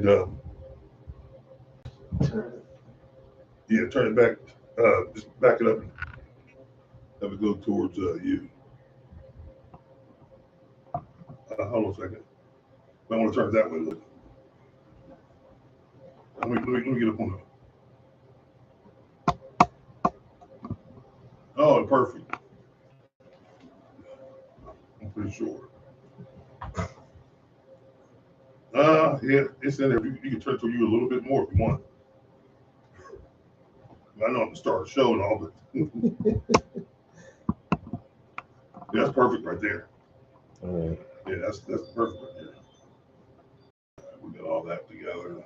And yeah, turn it back. Just back it up and have it go towards you. Hold on a second. I want to turn it that way. Look. Let me get up on the. Oh, perfect. I'm pretty sure. Yeah, it's in there. You can turn it to you a little bit more if you want. I know I'm gonna start a show and all, but yeah, that's perfect right there. All right. Yeah, that's perfect right there. We got all that together.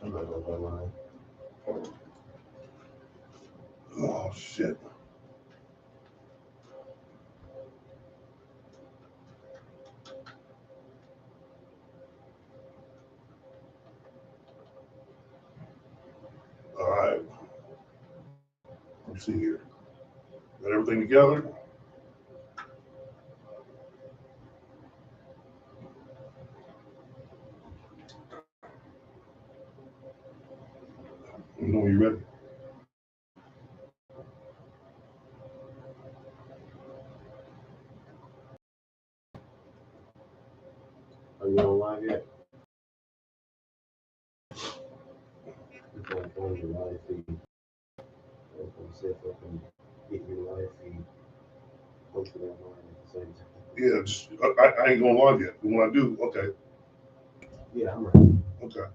I'm not gonna lie. Oh shit. All right. Let's see here. Got everything together? You know when you're ready. Are you on live yet? It's on your live feed. I'm gonna see if I can get your live feed posted online at the same time. Yeah, just I ain't gonna log yet. But when I do, okay. Yeah, I'm ready. Okay.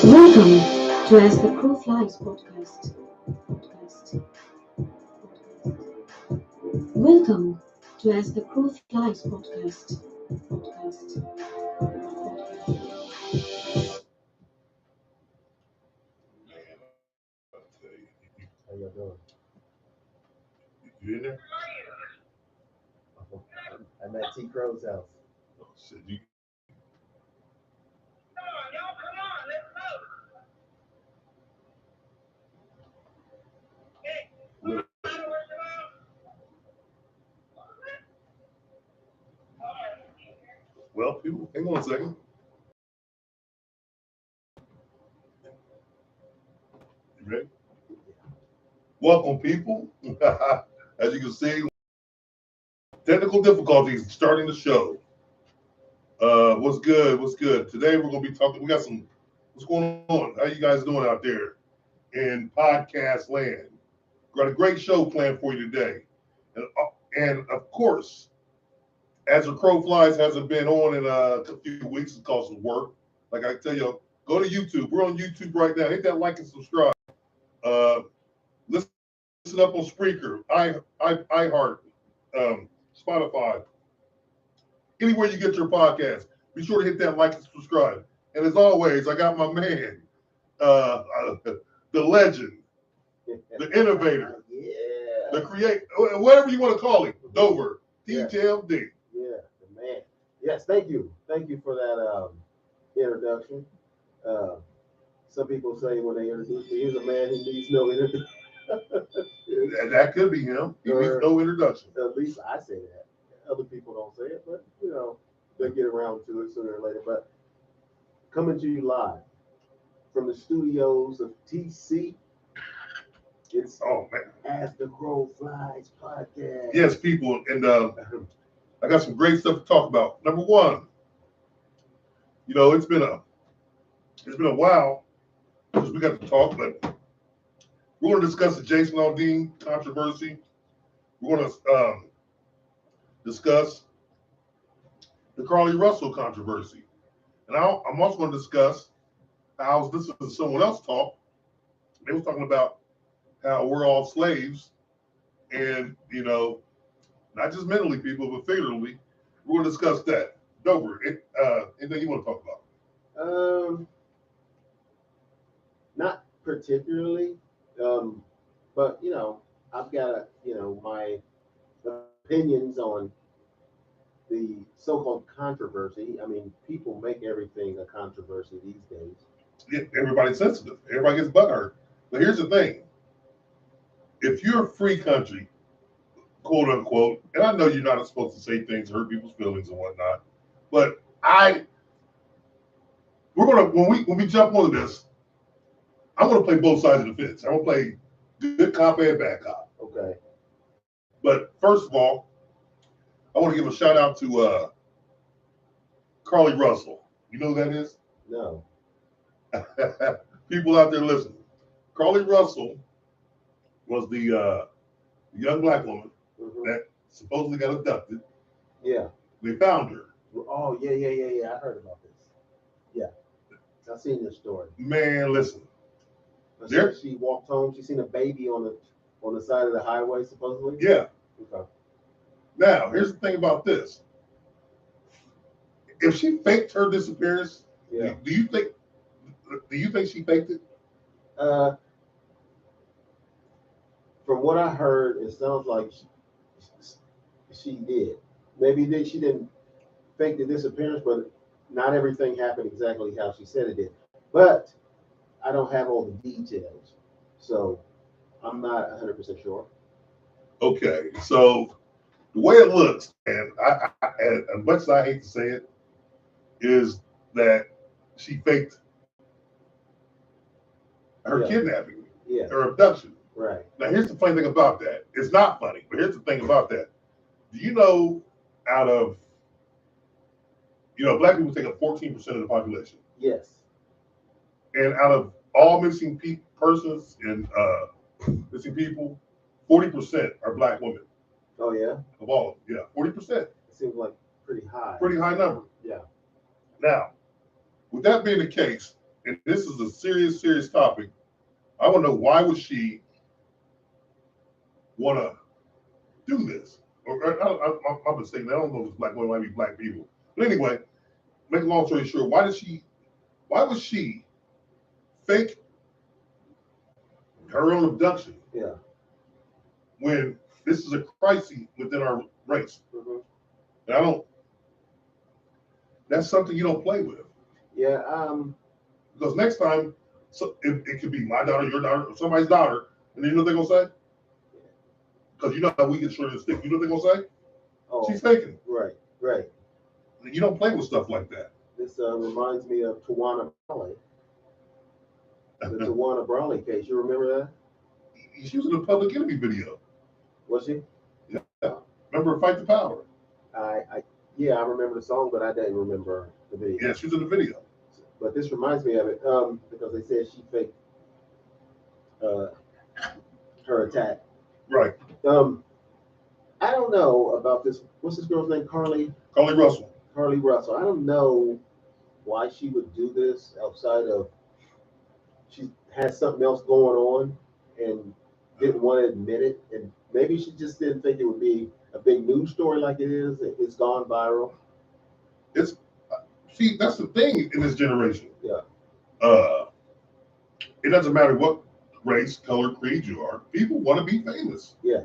Welcome to As the Crow Flies podcast. Welcome to As the Crow Flies podcast. How y'all doing? You in there? I'm at T. Crow's house. Oh shit, you. Come on, let's go. Hey, Well, people, hang on a second. You ready? Welcome, people. As you can see, technical difficulties starting the show. What's good? What's good? Today we're gonna be talking. We got some. What's going on? How you guys doing out there in podcast land? Got a great show planned for you today, and of course, as the crow flies hasn't been on in a few weeks because of work. Like I tell you, go to YouTube. We're on YouTube right now. Hit that like and subscribe. Listen up on Spreaker, iHeart, Spotify, anywhere you get your podcast. Be sure to hit that like and subscribe. And as always, I got my man, the legend, the innovator, the creator, whatever you want to call him, Dover, TTLD. Yeah, the man. Yes, thank you. Thank you for that introduction. Some people say when they introduce me, he's a man who needs no introduction. That could be him. He needs no introduction. At least I say that. Other people don't say it, but you know, they get around to it sooner or later. But coming to you live from the studios of TC. It's As the Crow Flies podcast. Yes, people, and I got some great stuff to talk about. Number one, you know, it's been a while since we got to talk, but we're going to discuss the Jason Aldean controversy. We're going to discuss the CARLEE Russell controversy, and I'm also going to discuss how I was listening to someone else talk. They were talking about how we're all slaves and not just mentally, people, but figuratively. We're going to discuss that. Dover, anything you want to talk about? Not particularly, but I've got my opinions on the so-called controversy. I mean, people make everything a controversy these days. Yeah, everybody's sensitive. Everybody gets butthurt. But here's the thing: if you're a free country, quote unquote, and I know you're not supposed to say things to hurt people's feelings and whatnot, but we're gonna when we jump onto this, I'm gonna play both sides of the fence. I'm gonna play good cop and bad cop. Okay. But first of all, I want to give a shout out to CARLEE Russell. You know who that is? No. People out there listening. CARLEE Russell was the young black woman that supposedly got abducted. Yeah. They found her. Oh, yeah. I heard about this. Yeah. I've seen this story. Man, listen. She walked home. She seen a baby on the side of the highway, supposedly. Yeah. Okay. Now, here's the thing about this. If she faked her disappearance, Yeah. do you think she faked it? From what I heard, it sounds like she did. Maybe she didn't fake the disappearance, but not everything happened exactly how she said it did. But I don't have all the details, so I'm not 100% sure. Okay, so the way it looks, and as much as I hate to say it, is that she faked her kidnapping, her abduction. Right. Now, here's the funny thing about that. It's not funny, but here's the thing about that. Do you know out of, black people take up 14% of the population? Yes. And out of all missing persons and missing people, 40% are black women. Oh, yeah? Of all of them, yeah, 40%. It seems like pretty high. Pretty high number. Yeah. Now, with that being the case, and this is a serious, serious topic, I want to know, why would she want to do this? I'm mistaken. I don't know if it's black women, might be black people. But anyway, make a long story short, why would she fake her own abduction? Yeah. When this is a crisis within our race. And that's something you don't play with. Yeah. Because next time, it could be my daughter, your daughter, or somebody's daughter, and then you know what they're going to say? Because you know how we get short of the stick. You know what they're going to say? Oh, she's faking. Right. You don't play with stuff like that. This reminds me of Tawana Brawley. The Tawana Brawley case. You remember that? She was in a Public Enemy video. Was she? Yeah. Remember Fight the Power? I remember the song, but I didn't remember the video. Yeah, she was in the video. But this reminds me of it because they said she faked her attack. Right. I don't know about this. What's this girl's name? CARLEE Russell. CARLEE Russell. I don't know why she would do this outside of she has something else going on and didn't want to admit it. And maybe she just didn't think it would be a big news story like it is. It's gone viral. See, that's the thing in this generation. Yeah. It doesn't matter what race, color, creed you are. People want to be famous. Yeah.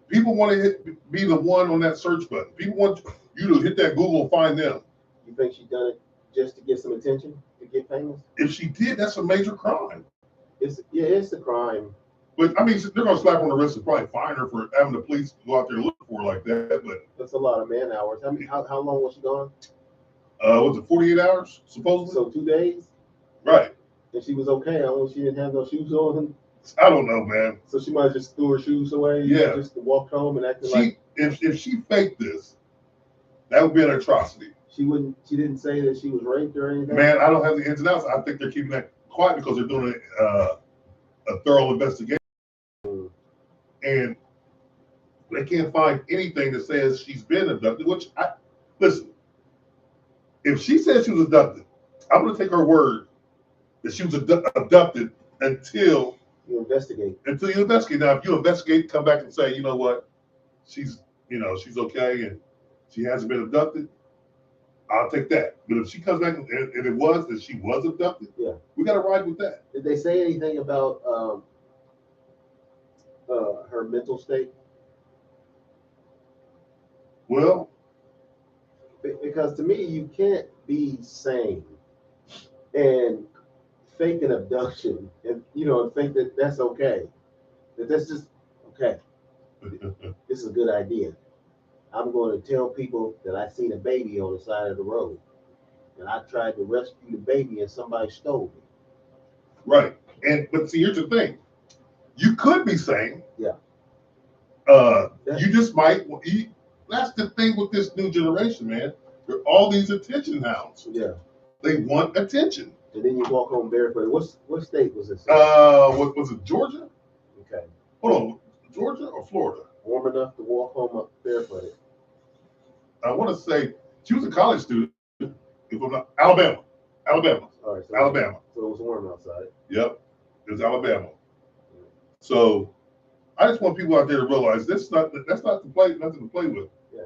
People want to be the one on that search button. People want you to hit that Google and find them. You think she done it just to get some attention, to get famous? If she did, that's a major crime. It's a crime. But I mean, they're gonna slap on the wrist and probably fine her for having the police go out there and look for her like that. But that's a lot of man hours. I mean, how long was she gone? Was it 48 hours supposedly? So 2 days. Right. And she was okay. She didn't have no shoes on. I don't know, man. So she might have just threw her shoes away. Yeah. Just walked home and acted like. If she faked this, that would be an atrocity. She didn't say that she was raped or anything. Man, I don't have the ins and outs. I think they're keeping that quiet because they're doing a thorough investigation. And they can't find anything that says she's been abducted. Listen, if she said she was abducted, I'm going to take her word that she was abducted until You investigate. until you investigate. Now, if you investigate, come back and say, you know what, she's okay and she hasn't been abducted, I'll take that. But if she comes back and it was that she was abducted, Yeah. we got to ride with that. Did they say anything about her mental state? Well, Because to me, you can't be sane and fake an abduction and think that that's okay. That's just okay. This is a good idea. I'm going to tell people that I seen a baby on the side of the road, and I tried to rescue the baby, and somebody stole me. right. But see, here's the thing: you could be saying, Yeah. You just might. That's the thing with this new generation, man. They're all these attention hounds. Yeah. They want attention. And then you walk home barefoot. What state was this? What was it? Georgia? Okay. Hold on, Georgia or Florida? Warm enough to walk home up barefooted. I want to say she was a college student. If I'm not, Alabama. All right. So Alabama. So it was warm outside. Yep, it was Alabama. So I just want people out there to realize that's not to play, nothing to play with. Yeah.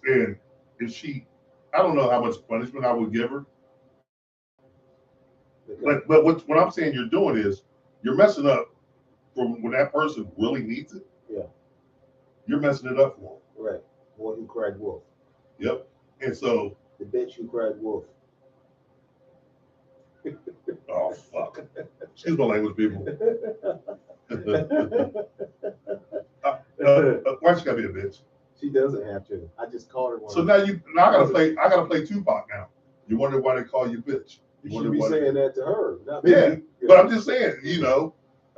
And if she, I don't know how much punishment I would give her. But what I'm saying you're doing is you're messing up from when that person really needs it. Yeah. You're messing it up for them. Right. Boy who cried wolf. Yep. And so. The bitch who cried wolf. Oh fuck. Excuse my language, people. Why she gotta be a bitch? She doesn't have to. I just called her one. So now I gotta play Tupac now. You wonder why they call you bitch. You should be saying that to her. Not yeah, me. But I'm just saying, I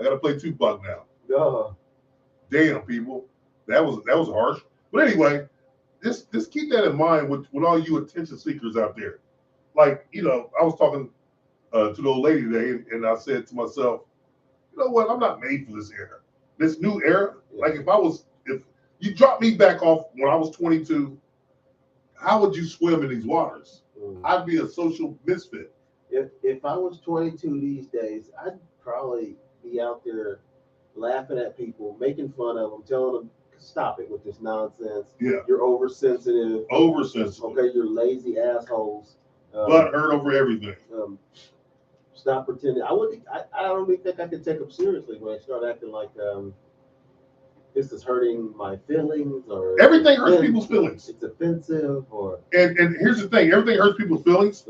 gotta play Tupac now. Duh. Damn, people, that was harsh. But anyway, just keep that in mind with all you attention seekers out there. Like, I was talking to the old lady today, and I said to myself, you know what? I'm not made for this era. This new era. Yeah. Like if you dropped me back off when I was 22, how would you swim in these waters? I'd be a social misfit. If I was 22 these days, I'd probably be out there laughing at people, making fun of them, telling them, stop it with this nonsense. Yeah. You're oversensitive. Okay, you're lazy assholes. But hurt over everything. Stop pretending. I don't even think I could take them seriously when I start acting like this is hurting my feelings or everything hurts people's feelings. It's offensive or and here's the thing, everything hurts people's feelings.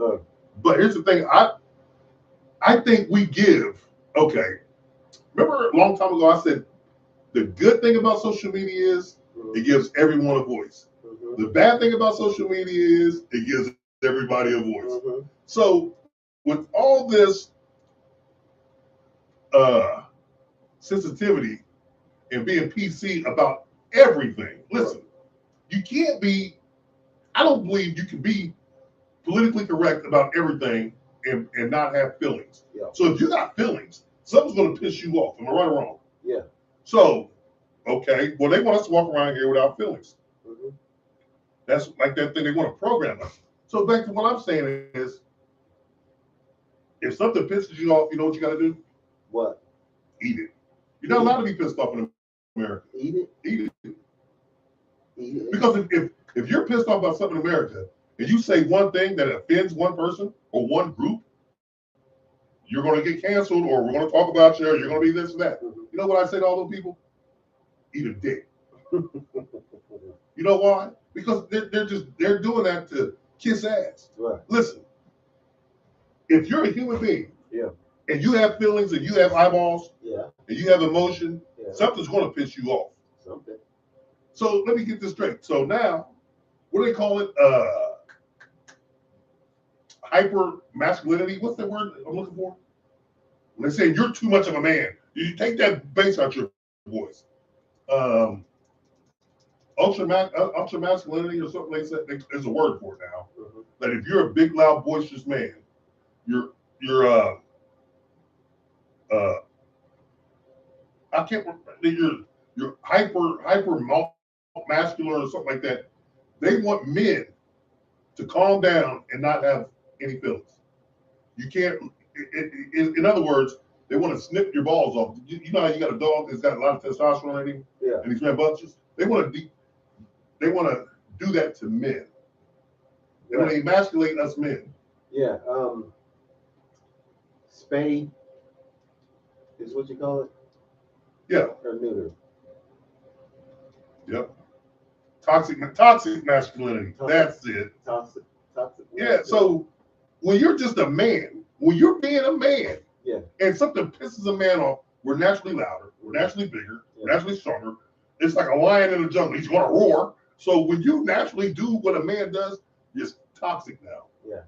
But here's the thing, I think we give, okay. Remember a long time ago I said the good thing about social media is it gives everyone a voice. The bad thing about social media is it gives everybody a voice. So with all this sensitivity and being PC about everything, listen, you can't be, I don't believe you can be politically correct about everything and not have feelings. Yeah. So if you got feelings, something's going to piss you off. Am I right or wrong? Yeah. So, okay, well, they want us to walk around here without feelings. That's like that thing they want to program us. So back to what I'm saying is, if something pisses you off, you know what you got to do? What? Eat it. You're not allowed to be pissed off in America. Eat it. Eat it. Eat it. Because if you're pissed off about something in America and you say one thing that offends one person or one group, you're going to get canceled, or we're going to talk about you, or you're going to be this and that. You know what I say to all those people? Eat a dick. You know why? Because they're doing that to kiss ass. Right. Listen, if you're a human being, yeah, and you have feelings and you have eyeballs, yeah, and you have emotion, yeah, something's going to piss you off. Something. So let me get this straight. So now, what do they call it? Hyper masculinity. What's that word I'm looking for? When they say you're too much of a man, you take that bass out your voice. Ultra masculinity or something. They said there's a word for it now. That if you're a big, loud, boisterous man, you're I can't remember. You're hyper masculine or something like that. They want men to calm down and not have any feelings. You can't. In other words, They want to snip your balls off. You know how you got a dog that's got a lot of testosterone in him, Yeah. and he's rambunctious. They want to do that to men. They want to emasculate us men. Yeah. Spay is what you call it? Yeah. Or neuter. Yep. Toxic masculinity. That's it. Toxic. Yeah. So when you're just a man, when you're being a man, yeah, and something pisses a man off, we're naturally louder, we're naturally bigger, we're naturally stronger. It's like a lion in the jungle. He's gonna roar. So when you naturally do what a man does, you're toxic now. Yeah.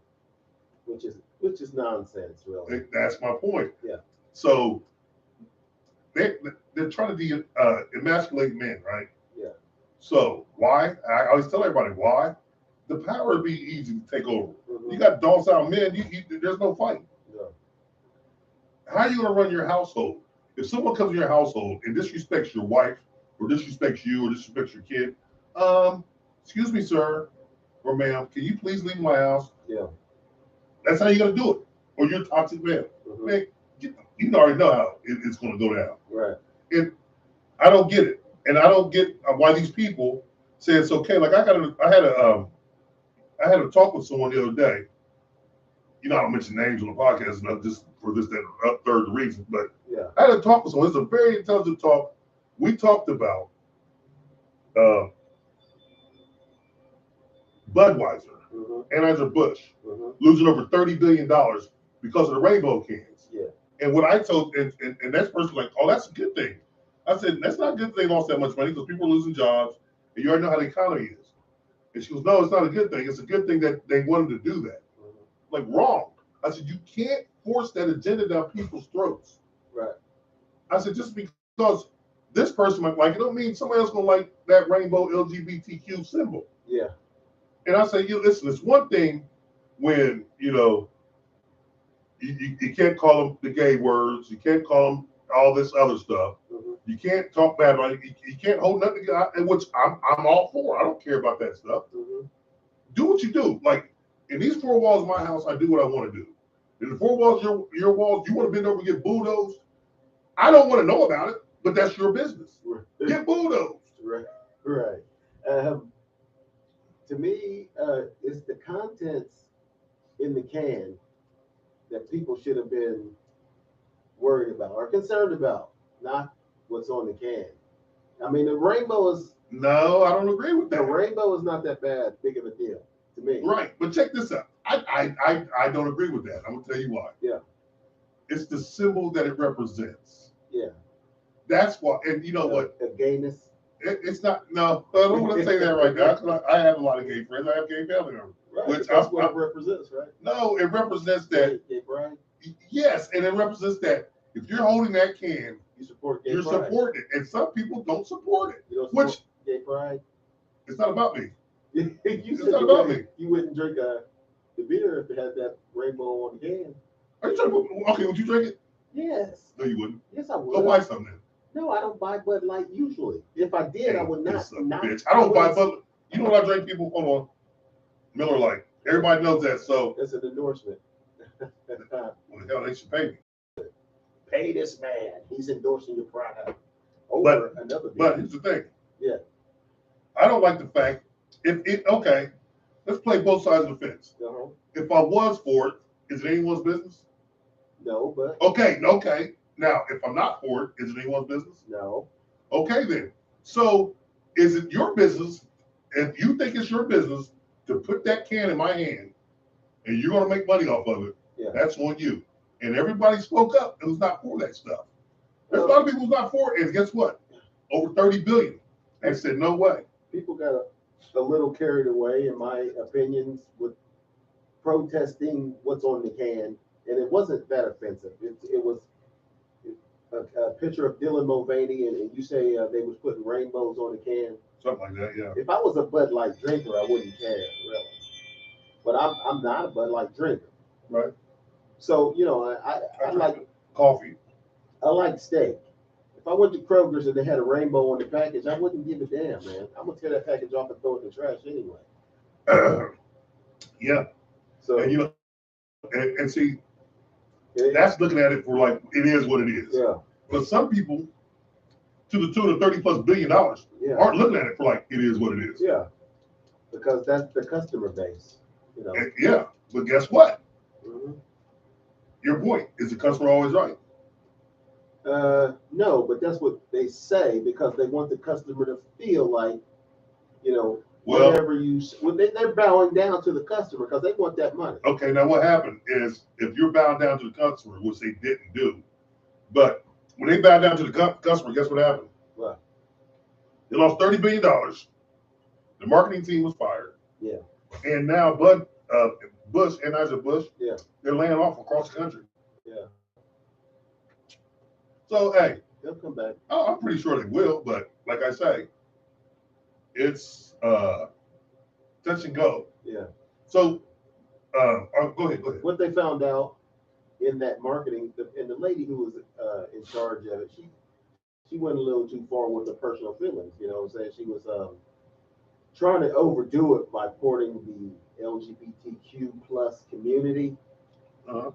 Which is nonsense, really. That's my point. Yeah. So they're trying to emasculate men, right? Yeah. So why? I always tell everybody why. The power would be easy to take over. Mm-hmm. You got docile men. There's no fight. No. How are you going to run your household? If someone comes in your household and disrespects your wife, or disrespects you, or disrespects your kid, excuse me, sir, or ma'am, can you please leave my house? Yeah. That's how you're going to do it. Or you're a toxic man. Mm-hmm. Man, you already know how it's going to go down. Right. And I don't get it. And I don't get why these people say it's okay. Like I had a talk with someone the other day. You know, I don't mention names on the podcast, not just for this, that, third reason, but yeah. I had a talk with someone. It's a very intelligent talk. We talked about Budweiser, Mm-hmm. Anheuser-Busch, Mm-hmm. losing over $30 billion because of the rainbow cans. Yeah. And what I told, and that person was like, oh, that's a good thing. I said, that's not a good thing they lost that much money because people are losing jobs, and you already know how the economy is. And she goes, no, it's not a good thing. It's a good thing that they wanted to do that. Mm-hmm. Like, wrong. I said, you can't force that agenda down people's throats. Right. I said, just because this person might like it, don't mean somebody else going to like that rainbow LGBTQ symbol. Yeah. And I say, listen, it's one thing when, you can't call them the gay words. You can't call them all this other stuff. Mm-hmm. You can't talk bad about it. You can't hold nothing, which I'm all for. I don't care about that stuff. Mm-hmm. Do what you do. Like, in these four walls of my house, I do what I want to do. In the four walls of your walls, you want to bend over and get bulldozed? I don't want to know about it, but that's your business. Get bulldozed. Right. Right. To me, it's the contents in the can that people should have been worried about or concerned about, not what's on the can. I mean, the rainbow is... No, I don't agree with that. The rainbow is not that big of a deal to me. Right, but check this out. I don't agree with that. I'm going to tell you why. Yeah. It's the symbol that it represents. Yeah. That's why, and you know what? A gayness. It's not, no, I don't want to say that right now. I have a lot of gay friends. I have gay family members. Right, which that's what it represents, right? No, it represents that. Gay pride? Yes, and it represents that if you're holding that can, you support gay you're pride. Supporting it. And some people don't support it. You don't support gay pride? It's not about me. It's not about me. You wouldn't drink the beer if it had that rainbow on the can. Are you trying to, okay, would you drink it? Yes. No, you wouldn't. Yes, I would. Go buy something then. No, I don't buy Bud Light usually. If I did, I would not. Bitch. I don't buy Bud. You know what I drink, people? Hold on. Miller Lite. Everybody knows that, so. It's an endorsement. Well, hell, they should pay me. Pay this man. He's endorsing your product. Over another beer. But here's the thing. Yeah. I don't like the fact, okay, let's play both sides of the fence. Uh-huh. If I was for it, is it anyone's business? No, but. Okay. Now, if I'm not for it, is it anyone's business? No. Okay, then. So, is it your business, if you think it's your business, to put that can in my hand, and you're going to make money off of it, that's on you. And everybody spoke up who's not for that stuff. There's a lot of people who's not for it, and guess what? Over 30 billion. They said, no way. People got a little carried away, in my opinions, with protesting what's on the can, and it wasn't that offensive. It was a picture of Dylan Mulvaney, and you say they was putting rainbows on the can. Something like that, yeah. If I was a Bud Light drinker, I wouldn't care, really. But I'm not a Bud Light drinker. Right. So, I like coffee. I like steak. If I went to Kroger's and they had a rainbow on the package, I wouldn't give a damn, man. I'm gonna tear that package off and throw it in the trash anyway. Yeah. So and and see, That's looking at it for like it is what it is. Yeah. But some people, to the tune of $30+ billion, Yeah. aren't looking at it for like it is what it is. Yeah. Because that's the customer base. You know. And, yeah, but guess what? Mm-hmm. Your point is the customer always right. No, but that's what they say because they want the customer to feel like, you know, Well, whatever they're bowing down to the customer because they want that money. Okay, now what happened is if you're bowing down to the customer, which they didn't do, but when they bowed down to the customer, guess what happened? What? They lost $30 billion. The marketing team was fired. Yeah. And now Bush, Anheuser-Busch, Yeah. they're laying off across the country. Yeah. So, hey, They'll come back. I'm pretty sure they will, but like I say, it's touch and go. Yeah. So, go ahead. What they found out in that marketing, and the lady who was in charge of it, she went a little too far with her personal feelings. You know what I'm saying? She was trying to overdo it by porting the LGBTQ plus community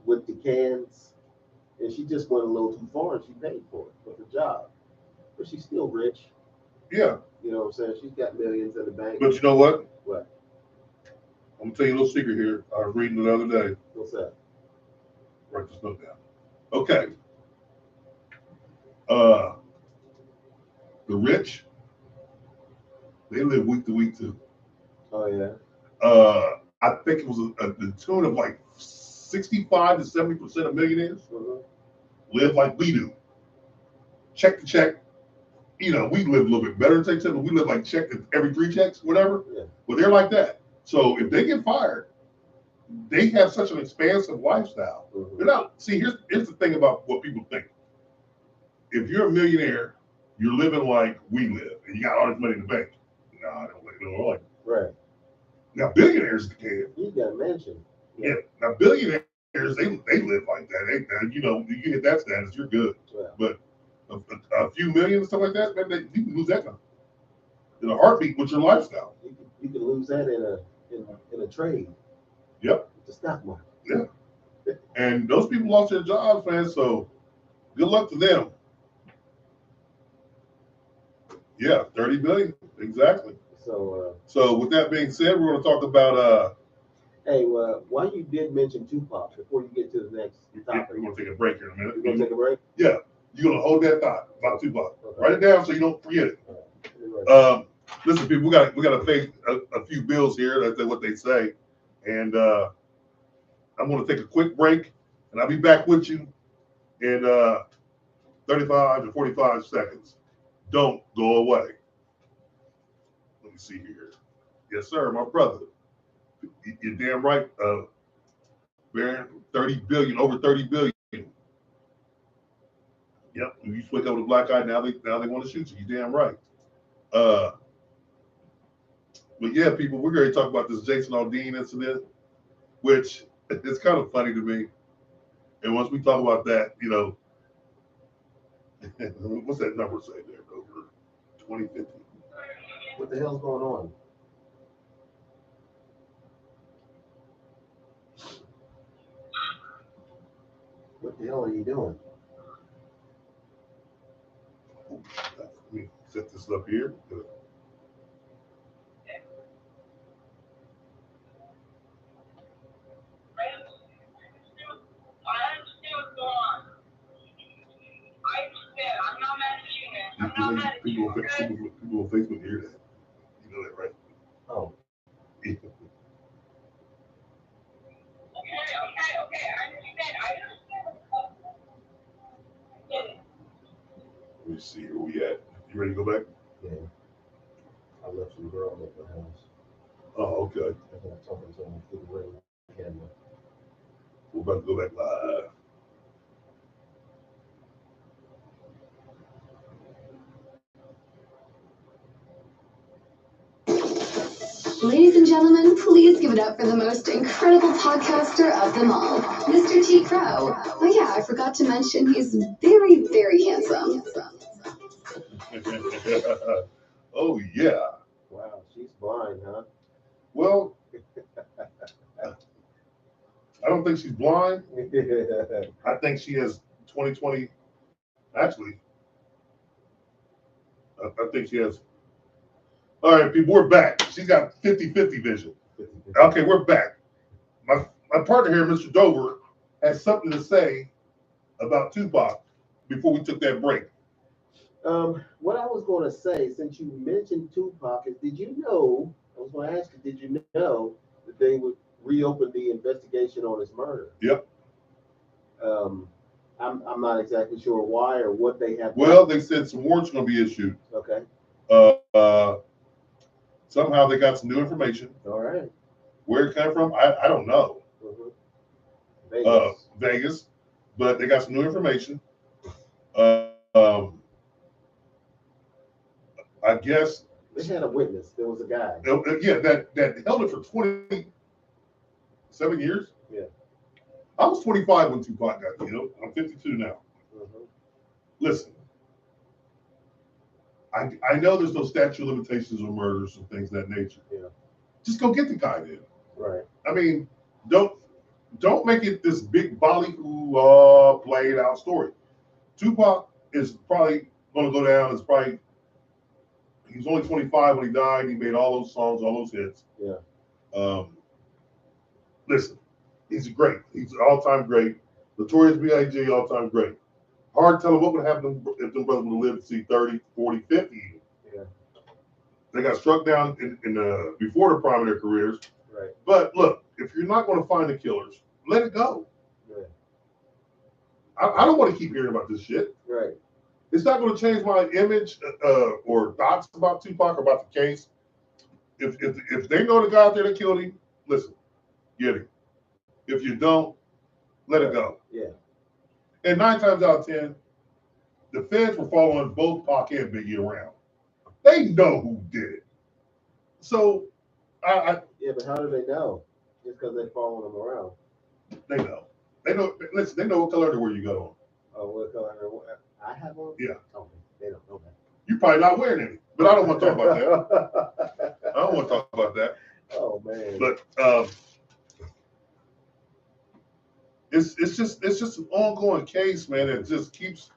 with the cans. And she just went a little too far and she paid for it with her job. But she's still rich. Yeah. You know what I'm saying? She's got millions in the bank. But you know what? What? I'm gonna tell you a little secret here. I was reading the other day. What's that? Write this note down. Okay. The rich, they live week to week too. Oh yeah. I think it was the tune of like 65 to 70% of millionaires live like we do. Check to check. You know, we live a little bit better than check, but we live like check every 3 checks, whatever. Yeah. But they're like that. So if they get fired, they have such an expansive lifestyle. They're not. See, here's the thing about what people think. If you're a millionaire, you're living like we live, and you got all this money in the bank. No, I don't like it. Right. Now billionaires can. You got a mansion. Yeah. Now billionaires, they live like that. You know, you hit that status, you're good. Yeah. But a few million and stuff like that, man, you can lose that now. In a heartbeat with your lifestyle. You can lose that in a trade. Yep. The stock market. Yeah. And those people lost their jobs, man. So good luck to them. Yeah, 30 billion. Exactly. So with that being said, we're going to talk about hey, why you did mention Tupac before you get to the next topic? We're going to take a break here in a minute. You're going to take a break? Yeah. You're going to hold that thought about Tupac. Okay. Write it down so you don't forget it. Right. Listen, people, we got to pay a few bills here. That's what they say. And I'm going to take a quick break, and I'll be back with you in 35 to 45 seconds. Don't go away. Let me see here. Yes, sir, my brother. You're damn right. Baron, 30 billion, over 30 billion. Yep. You wake up with a black eye, now they want to shoot you. You're damn right. But yeah, people, we're going to talk about this Jason Aldean incident, which it's kind of funny to me. And once we talk about that, you know, what's that number say there? Over 2050. What the hell's going on? What the hell are you doing? Let me set this up here. People on Facebook hear that. You know that, right? Oh. Yeah. Okay. I understand. Let me see where we at. You ready to go back? Yeah. I left some girl at the house. Oh, okay. I think I'm talking to him through the ring camera. We're about to go back live. Ladies and gentlemen, please give it up for the most incredible podcaster of them all, Mr. T. Crow. Oh yeah, I forgot to mention he's very, very handsome. Oh, yeah. Wow, she's blind, huh? Well, I don't think she's blind. I think she has 20/20. Actually, I think she has. All right, people, we're back. She's got 50/50 vision. Okay, we're back. My partner here, Mr. Dover, has something to say about Tupac before we took that break. What I was going to say, since you mentioned Tupac, is did you know? I was going to ask you, did you know that they would reopen the investigation on his murder? Yep. I'm not exactly sure why or what they have. Well, they said some warrants are going to be issued. Okay. Somehow they got some new information. All right. Where it came from, I don't know. Vegas. Vegas, but they got some new information. I guess they had a witness. There was a guy. Yeah, that held it for 27 years. Yeah. I was 25 when Tupac got killed. I'm 52 now. Listen, I know there's no statute of limitations on murders and things of that nature. Yeah. Just go get the guy then. Right. I mean, don't make it this big ballyhoo played out story. Tupac is probably going to go down as probably. He was only 25 when he died. He made all those songs, all those hits. Yeah. Listen, he's great. He's an all-time great. Notorious B.I.G., all-time great. Hard to tell him what would happen if them brothers would have lived to see 30, 40, 50. Yeah. They got struck down before the prime of their careers. Right. But look, if you're not going to find the killers, let it go. Right. I don't want to keep hearing about this shit. Right. It's not going to change my image or thoughts about Tupac or about the case. If they know the guy out there that killed him, listen, get him. If you don't, let it go. Yeah. And 9 times out of 10, the feds were following both Pac and Biggie around. They know who did it. So, yeah, but how do they know? Just because they're following them around. They know. They know. Listen, they know what color underwear you got on. Oh, what color I have on? Yeah. Okay. They don't know that. You probably not wearing any, but I don't want to talk about that. I don't want to talk about that. Oh man. But it's just an ongoing case, man. That just keeps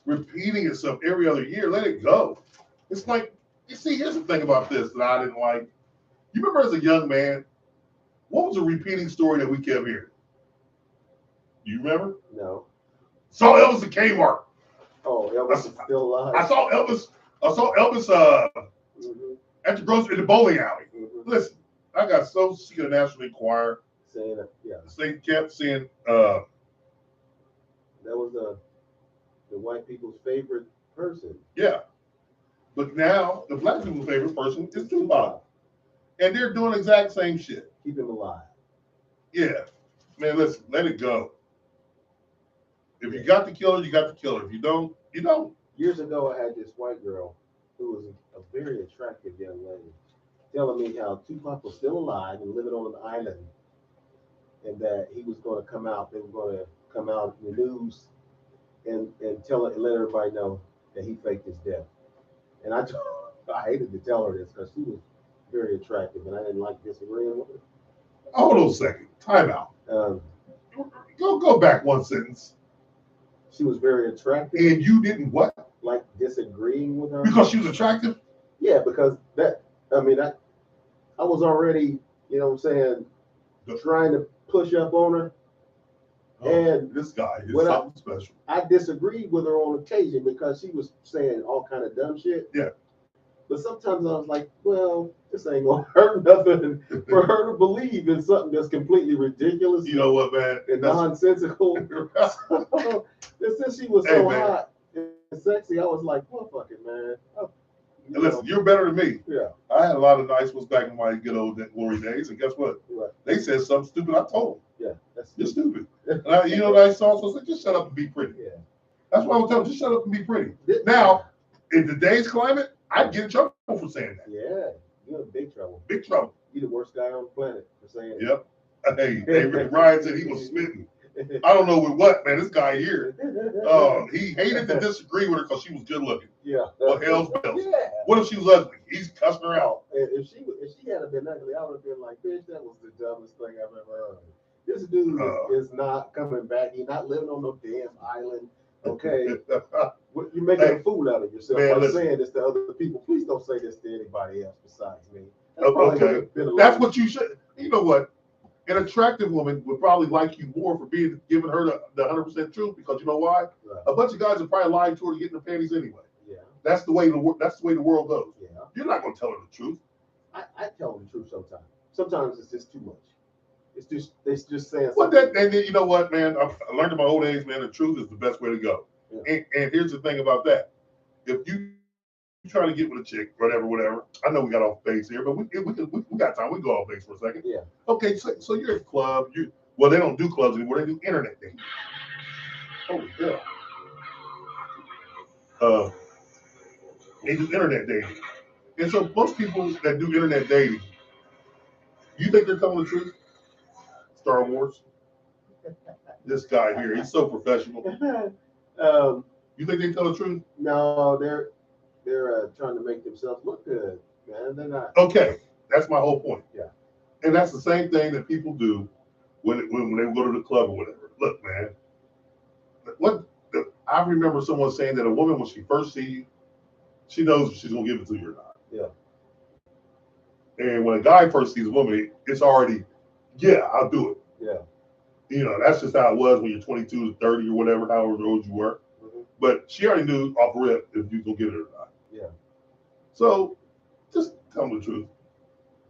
repeating itself every other year. Let it go. It's like, you see, here's the thing about this that I didn't like. You remember as a young man, what was a repeating story that we kept hearing? You remember? No. Saw Elvis at Kmart. Oh, Elvis is still alive. I saw Elvis at the grocery in the bowling alley. Listen, I got so sick of the National Enquirer. Saying that, yeah. They kept saying that was the white people's favorite person. Yeah. But now the black people's favorite person is Tupac. And they're doing the exact same shit. Keep him alive. Yeah. Man, listen, let it go. If you got the killer, you got the killer. If you don't, you don't. Years ago, I had this white girl who was a very attractive young lady telling me how Tupac was still alive and living on an island, and that he was going to come out. They were going to come out in the news and tell it and let everybody know that he faked his death. And I hated to tell her this because she was very attractive, and I didn't like disagreeing with her. Hold on a second. Time out. Go back one sentence. She was very attractive. And you didn't what? Like disagreeing with her? Because she was attractive? Yeah, because I was already, you know what I'm saying, trying to push up on her. Oh, and this guy is something special. I disagreed with her on occasion because she was saying all kind of dumb shit. Yeah. But sometimes I was like, well, this ain't gonna hurt nothing for her to believe in something that's completely ridiculous. You know what, man? And nonsensical. Since she was so hot and sexy, I was like, well, fuck it, man. Listen, you're better than me. Yeah. I had a lot of nice ones back in my good old glory days, and guess what? Right. They said something stupid. I told them. Yeah, you're stupid. And you know what I saw? So I said, just shut up and be pretty. Yeah. That's what I would tell them. Just shut up and be pretty. Now, in today's climate, I'd get in trouble for saying that. Yeah, you're in big trouble. Big trouble. You're the worst guy on the planet for saying it. Yep. Hey, Ryan said he was smitten. I don't know with what, man. This guy here, he hated to disagree with her because she was good looking. Yeah. Well, hell's bells. Yeah. What if she was ugly? He's cussing her out. If she had been ugly, I would have been like, bitch, that was the dumbest thing I've ever heard. This dude is not coming back. He's not living on no damn island. Okay, you're making a fool out of yourself by saying this to other people. Please don't say this to anybody else besides me. Okay, that's what you should. You know what? An attractive woman would probably like you more for giving her the 100% truth, because you know why? Right. A bunch of guys are probably lying to her to get in the panties anyway. Yeah, that's the way the world goes. Yeah, you're not gonna tell her the truth. I tell them the truth sometimes. Sometimes it's just too much. It's just saying. Well, and you know what, man? I learned in my old age, man. The truth is the best way to go. Yeah. And here's the thing about that: if you trying to get with a chick, whatever. I know we got off base here, but we got time. We go off base for a second. Yeah. Okay, so you're at a club. Well, they don't do clubs anymore. They do internet dating. Holy hell. They do internet dating. And so most people that do internet dating, you think they're telling the truth? Star Wars. This guy here, he's so professional. You think they tell the truth? No, they're trying to make themselves look good, man. They're not. Okay, that's my whole point. Yeah, and that's the same thing that people do when they go to the club or whatever. Look, man, I remember someone saying that a woman, when she first sees you, she knows if she's gonna give it to you or not. Yeah. And when a guy first sees a woman, it's already, yeah, I'll do it. Yeah. You know, that's just how it was when you're 22 to 30 or whatever, however old you were. Mm-hmm. But she already knew off rip if you gonna get it or not. Yeah. So just tell them the truth.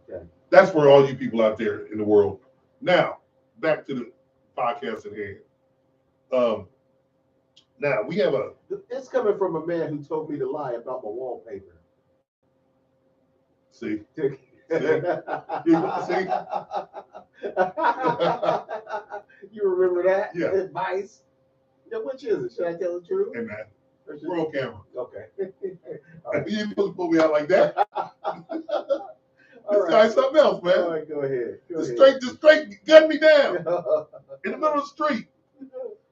Okay. That's for all you people out there in the world. Now, back to the podcast at hand. Now we have it's coming from a man who told me to lie about my wallpaper. See? See? You remember that? Yeah. Advice? Yeah, which is it? Should I tell the truth? Hey, man. We're on camera. Okay. Right. You ain't supposed to pull me out like that. This guy's something else, man. All right, go ahead. Just straight gun me down in the middle of the street.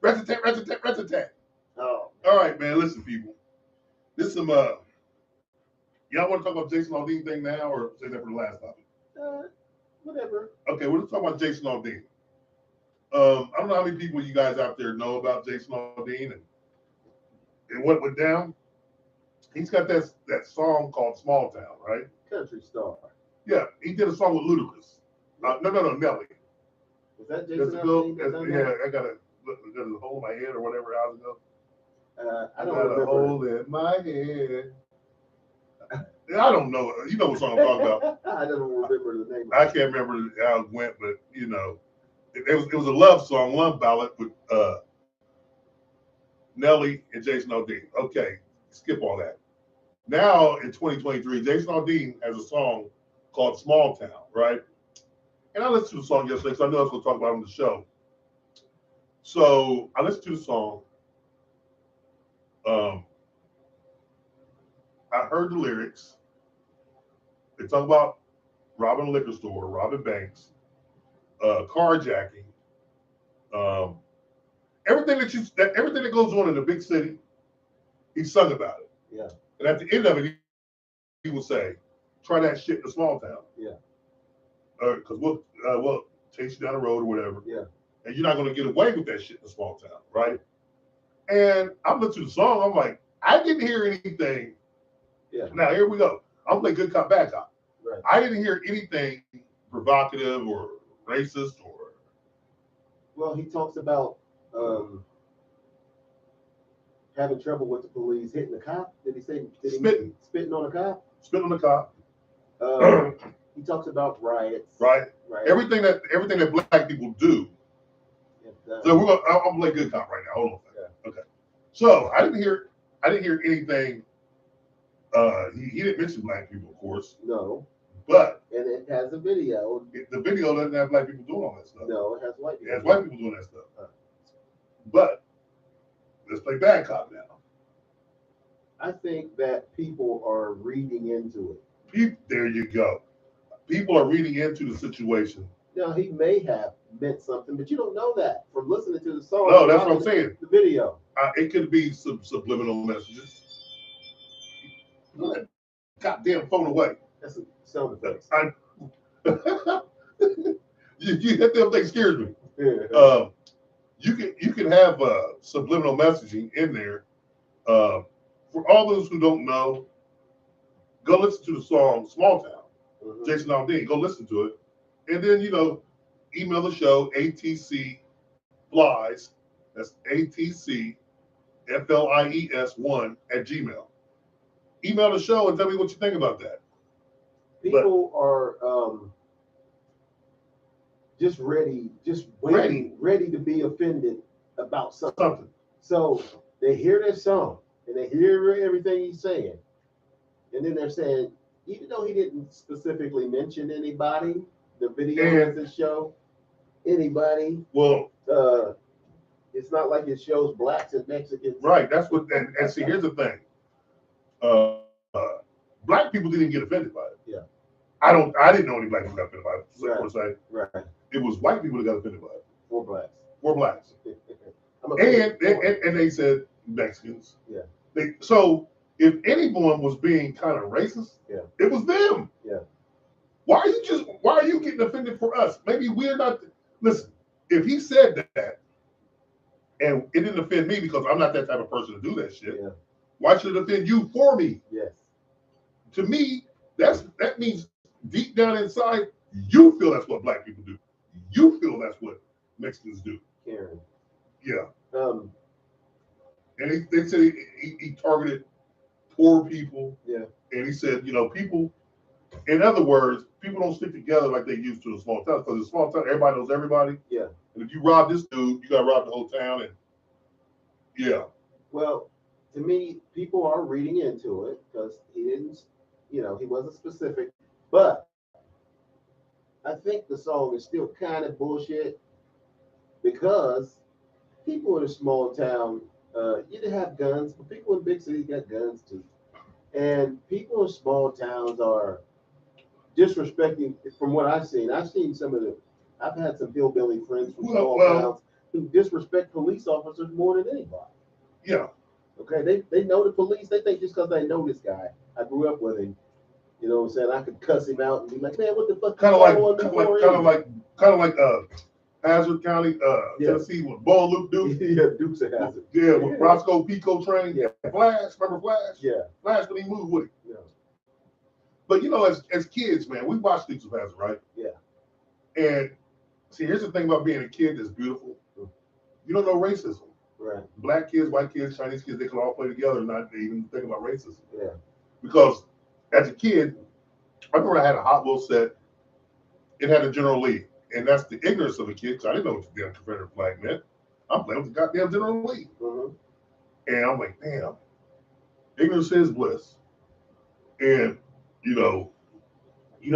Rat-a-tat. Oh. All right, man. Listen, people. This some y'all want to talk about Jason Aldean thing now, or say that for the last topic? Whatever. Okay, we're talking about Jason Aldean. I don't know how many people you guys out there know about Jason Aldean and what went down. He's got that song called Small Town, right? Country star. Yeah, he did a song with Ludacris. No, Nelly. Was that Jason Aldean? Yeah, I got a hole in my head or whatever. How's it go? I don't remember. A hole in my head. I don't know. You know what song I'm talking about. I don't remember the name. I can't remember how it went, but you know, it was a love song, love ballad with Nelly and Jason Aldean. Okay, skip all that. Now in 2023, Jason Aldean has a song called Small Town, right? And I listened to the song yesterday because I knew I was going to talk about it on the show. So I listened to the song. I heard the lyrics. They talk about robbing a liquor store, robbing banks, carjacking, everything that goes on in a big city. He sung about it. Yeah. And at the end of it, he will say, "Try that shit in a small town." Yeah. Because we'll chase you down the road or whatever. Yeah. And you're not going to get away with that shit in a small town, right? And I'm listening to the song. I'm like, I didn't hear anything. Yeah. Now here we go. I'm playing good cop, bad cop. Right. I didn't hear anything provocative or racist or. Well, he talks about having trouble with the police, hitting the cop. Did he say spitting on a cop? Spitting on the cop. He talks about riots. Right. Everything that black people do. So I'm gonna play good cop right now. Hold on. Yeah. Okay. So I didn't hear anything. He didn't mention black people, of course. No. But and it has a video. The video doesn't have black people doing all that stuff. No, it has white people. It has white people doing that stuff. But let's play bad cop now. I think that people are reading into it. There you go. People are reading into the situation. Now, he may have meant something, but you don't know that from listening to the song. No, that's what I'm saying. The video. It could be some subliminal messages. Put that goddamn phone away. That's a sound effect. You that damn thing scares me. You can have subliminal messaging in there. For all those who don't know, go listen to the song "Small Town." Jason Aldean, go listen to it, and then email the show ATC Flies. That's ATCFLIES1 @gmail. Email the show and tell me what you think about that. People are just ready to be offended about something. So they hear this song and they hear everything he's saying, and then they're saying, even though he didn't specifically mention anybody, the video of the show, anybody. Well, it's not like it shows blacks and Mexicans. Right. That's what. And see, here's the thing. Black people didn't get offended by it. Yeah. I didn't know any black people got offended by it. Right. It was white people that got offended by it. For blacks. For blacks. And they said Mexicans. Yeah. So if anyone was being kind of racist, it was them. Yeah. Why are you getting offended for us? Maybe we're not. Listen, if he said that, and it didn't offend me because I'm not that type of person to do that shit. Yeah. Why should it offend you for me? Yes. To me, that means deep down inside, you feel that's what black people do. You feel that's what Mexicans do. Karen. Yeah. And they said he targeted poor people. Yeah. And he said, people, in other words, people don't stick together like they used to in a small town. Because in a small town, everybody knows everybody. Yeah. And if you rob this dude, you got to rob the whole town. And yeah. Well, to me, people are reading into it because he didn't, he wasn't specific. But I think the song is still kind of bullshit because people in a small town, you didn't have guns, but people in big cities got guns too. And people in small towns are disrespecting, from what I've seen. I've had some hillbilly friends from small towns who disrespect police officers more than anybody. Yeah. Okay, they know the police. They think just because they know this guy, I grew up with him. You know what I'm saying? I could cuss him out and be like, man, what the fuck? Kind of like Hazard County, Tennessee, with Ball Loop Duke. Yeah, Dukes of Hazard. Yeah, with Roscoe Pico train. Yeah. Flash, remember Flash? Yeah. Flash when he moved with him. Yeah. But as kids, man, we watched Dukes of Hazard, right? Yeah. And see, here's the thing about being a kid that's beautiful. You don't know racism. Right. Black kids, white kids, Chinese kids, they can all play together and not even think about racism. Yeah. Because as a kid, I remember I had a Hot Wheels set. It had a General Lee. And that's the ignorance of a kid, because I didn't know what the damn Confederate flag meant. I'm playing with the goddamn General Lee. Mm-hmm. And I'm like, damn, ignorance is bliss. And, how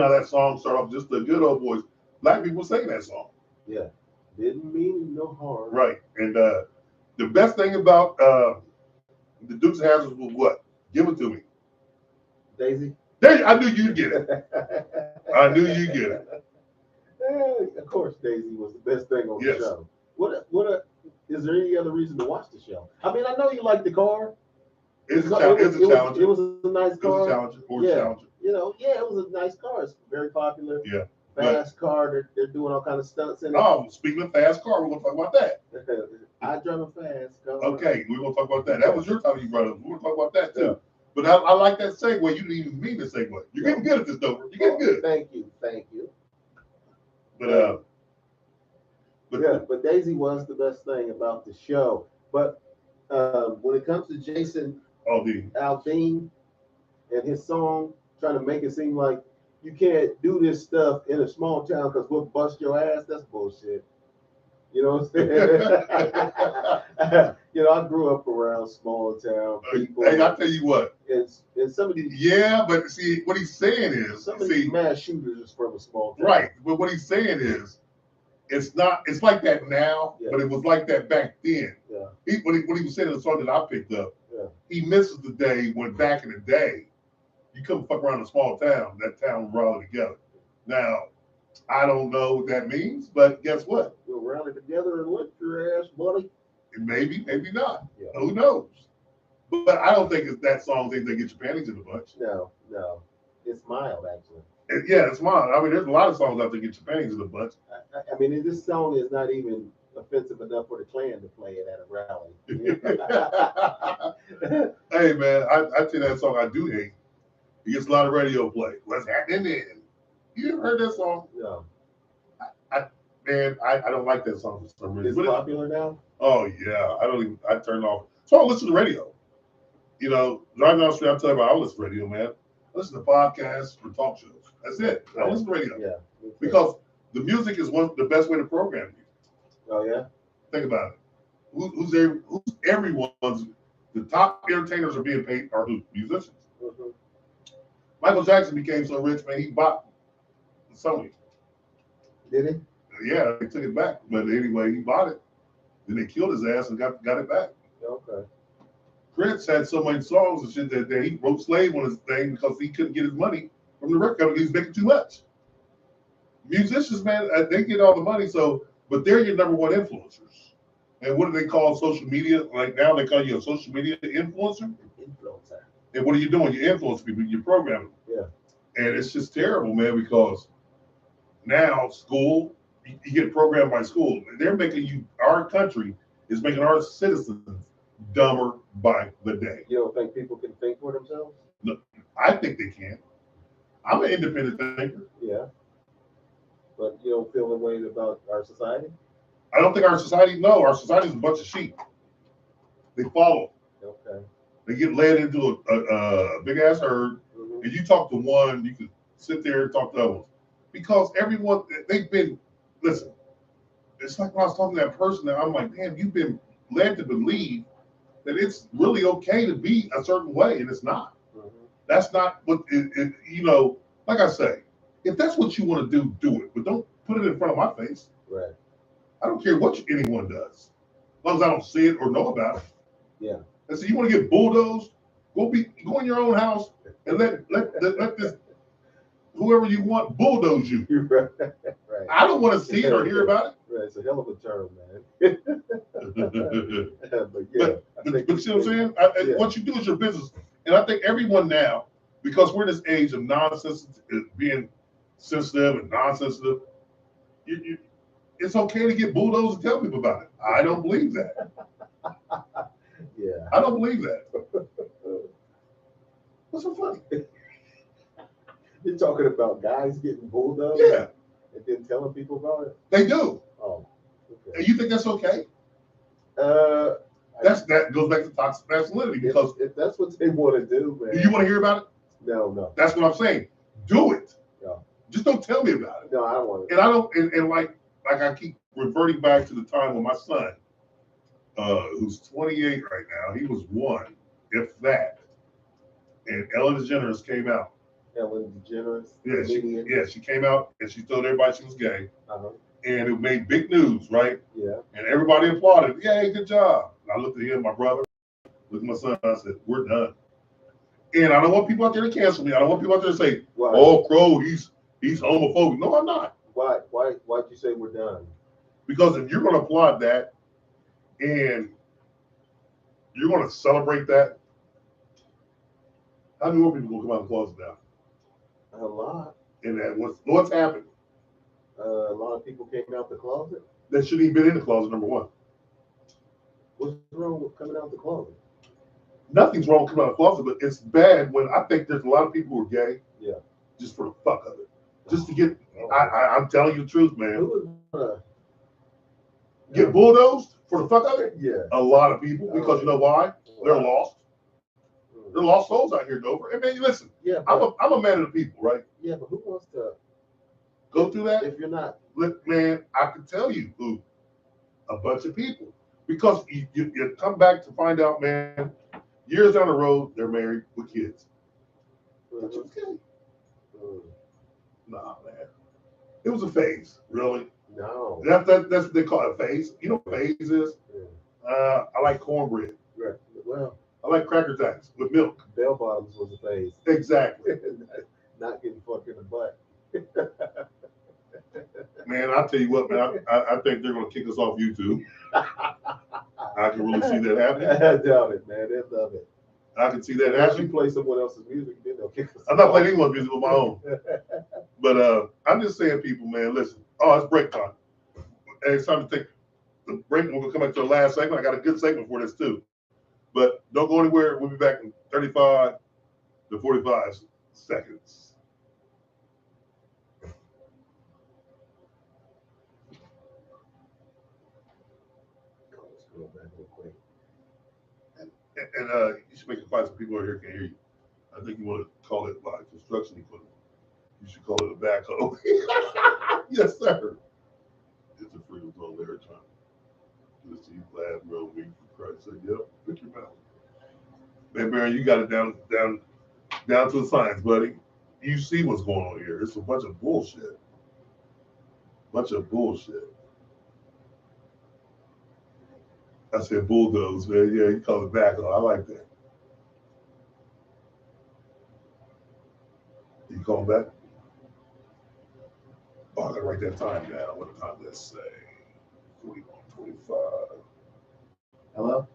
that song started off, just the good old boys. Black people sing that song. Yeah. Didn't mean no harm. Right. And the best thing about the Dukes of Hazzard was what? Give it to me. Daisy? I knew you'd get it. I knew you'd get it. Of course, Daisy was the best thing on the show. Is there any other reason to watch the show? I mean, I know you like the car. It's a challenge. It was a nice car. It was a challenge. It was a nice car. It's very popular. Yeah. Fast car. They're doing all kind of stunts in it. Oh, speaking of fast car, we're going to talk about that. I drive a fast car. Okay, we're going to talk about that. That was your topic you brought up. We're going to talk about that too. Yeah. But I like that segue. You didn't even mean to segue. You're getting good at this, though. You're getting good. Thank you. But Daisy was the best thing about the show. But when it comes to Jason Aldean and his song, trying to make it seem like you can't do this stuff in a small town because we'll bust your ass, that's bullshit. You know what I'm saying? I grew up around small town people. Hey, I'll tell you what. And some of these. Yeah, but see, what he's saying is. Some of these mass shooters is from a small town. Right. But what he's saying is, it's like that now, but it was like that back then. Yeah. When he was saying in the song that I picked up, he misses the day when back in the day, you couldn't fuck around a small town. That town would rally together. Now, I don't know what that means, but guess what? We'll rally together and lift your ass, buddy. Maybe not. Yeah. Who knows? But I don't think it's that song thing that gets your panties in a bunch. No. It's mild, actually. Yeah, it's mild. I mean, there's a lot of songs out there that get your panties in a bunch. I mean, this song is not even offensive enough for the Klan to play it at a rally. Hey man, I tell you that song I do hate. It gets a lot of radio play. What's happening then? You ever heard that song? No, Man, I don't like that song for some reason. it's But popular now. oh yeah, I turn it off. So I listen to radio. You know, driving down the street, I tell you, I listen to radio, man. I listen to podcasts or talk shows. That's it. I listen to radio. Yeah, me too. Because the music is the best way to program you. Oh yeah. Think about it. Who's everyone's the top entertainers are being paid are who? Musicians. Mm-hmm. Michael Jackson became so rich, man, he bought Sony. Did he? Yeah, they took it back. But anyway, he bought it. Then they killed his ass and got it back. Okay. Prince had so many songs and shit that he wrote Slave on his thing because he couldn't get his money from the record company. He was making too much. Musicians, man, they get all the money, but they're your number one influencers. And what do they call social media? Like now they call you a social media influencer. Influencer. And what are you doing? You influence people, you're programming. Yeah. And it's just terrible, man, because now school, you get programmed by school. They're making our country is making our citizens dumber by the day. You don't think people can think for themselves? No, I think they can. I'm an independent thinker. Yeah. But you don't feel the way about our society? I don't think our society is a bunch of sheep. They follow. Okay. They get led into a big ass herd, Mm-hmm. and you talk to one, you can sit there and talk to others. Because everyone, listen, it's like when I was talking to that person, and I'm like, damn, you've been led to believe that it's really okay to be a certain way, and it's not. Mm-hmm. That's not what, like I say, if that's what you want to do, do it. But don't put it in front of my face. Right. I don't care what anyone does, as long as I don't see it or know about it. Yeah. And so you want to get bulldozed? Go in your own house and let this whoever you want bulldoze you. Right. I don't want to see it or hear about it. Right. It's a hell of a term, man. But yeah. but you see what I'm saying? Yeah. What you do is your business. And I think everyone now, because we're in this age of being sensitive and non-sensitive, it's okay to get bulldozed and tell people about it. I don't believe that. Yeah. I don't believe that. What's so funny? You're talking about guys getting bulldozed? Yeah, And then telling people about it? they do. Oh. Okay. And you think that's okay? That goes back to toxic masculinity because if that's what they want to do, man. do you want to hear about it? No. That's what I'm saying. Do it. No. Just don't tell me about it. No, I don't want to. And I don't. And like I keep reverting back to the time when my son, who's 28 right now, he was 1, if that. And Ellen DeGeneres came out. Ellen DeGeneres. Yeah, she came out and she told everybody she was gay. Uh-huh. And it made big news, right? Yeah. And everybody applauded. Yay, good job. And I looked at him, my brother, looked at my son, I said, we're done. And I don't want people out there to cancel me. I don't want people out there to say, Why? oh, Crow, he's homophobic. No, I'm not. Why'd you say we're done? Because if you're going to applaud that and you're going to celebrate that, how many more people going to come out of the closet now? A lot. And what's happened? A lot of people came out the closet. That shouldn't even been in the closet, number one. What's wrong with coming out the closet? Nothing's wrong with coming out of the closet, but it's bad when I think there's a lot of people who are gay. Yeah. Just for the fuck of it. Just to get, I'm telling you the truth, man. Who was Get bulldozed for the fuck of it? Yeah. A lot of people, because you know why? They're lost. Mm. They're lost souls out here, Dover. And man, listen, Yeah. I'm a man of the people, right? Yeah, but who wants to Go through that? if you're not? Look, man, I can tell you who. A bunch of people. Because you come back to find out, man, years down the road, they're married with kids. That's okay. Mm. Nah, man. It was a phase, really. No. That's what they call it, a phase. You know what a phase is? Yeah. I like cornbread. Right. Well, I like Cracker Jacks with milk. bell bottoms was a phase. Exactly. Not getting fucked in the butt. Man, I'll tell you what, man, I think they're going to kick us off YouTube. I can really see that happening. I doubt it, man. They love it. I can see that Once you happening. play someone else's music, then they'll kick us I'm not off. playing anyone's music with my own. But I'm just saying, people, man, listen. Oh, it's break time. Hey, it's time to take the break. We're gonna come back to the last segment. I got a good segment for this too. But don't go anywhere. We'll be back in 35 to 45 seconds. Let's go back real quick. And you should make it quiet so people over here can hear you. I think you want to call it like construction equipment. You should call it a backhoe. Yes, sir. It's a freedom zone there, time. Just see glad real weak for Christ's sake. Yep, pick your mouth. Man, Baron, you got it down to the science, buddy. You see what's going on here. It's a bunch of bullshit. Bunch of bullshit. I said bulldoze, man. Yeah, you call it backhoe. I like that. You call back? Oh, I gotta write that time down. What time did that say? 41:25. Hello?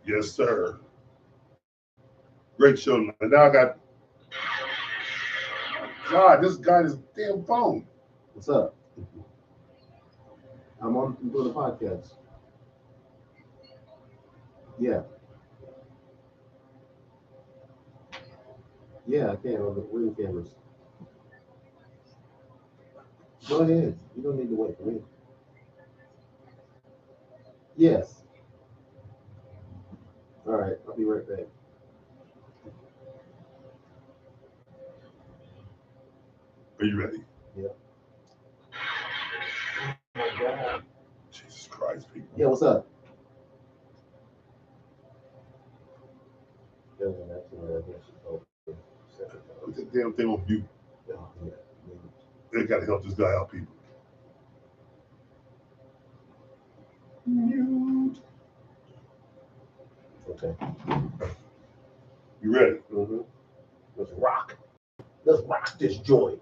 Yes, sir. Great show. And now I got God, this guy is damn phone. What's up? I'm doing a podcast. Yeah. Yeah, I can on the ring cameras. Go ahead. You don't need to wait for me. Yes. All right, I'll be right back. Are you ready? Yeah. Oh my God. Jesus Christ, people. Yeah, what's up? Yeah, actually, I guess you told me. Put that damn thing on mute. Oh, yeah. They gotta help this guy out, people. Mute. Okay. You ready? Mm-hmm. Let's rock. Let's rock this joint.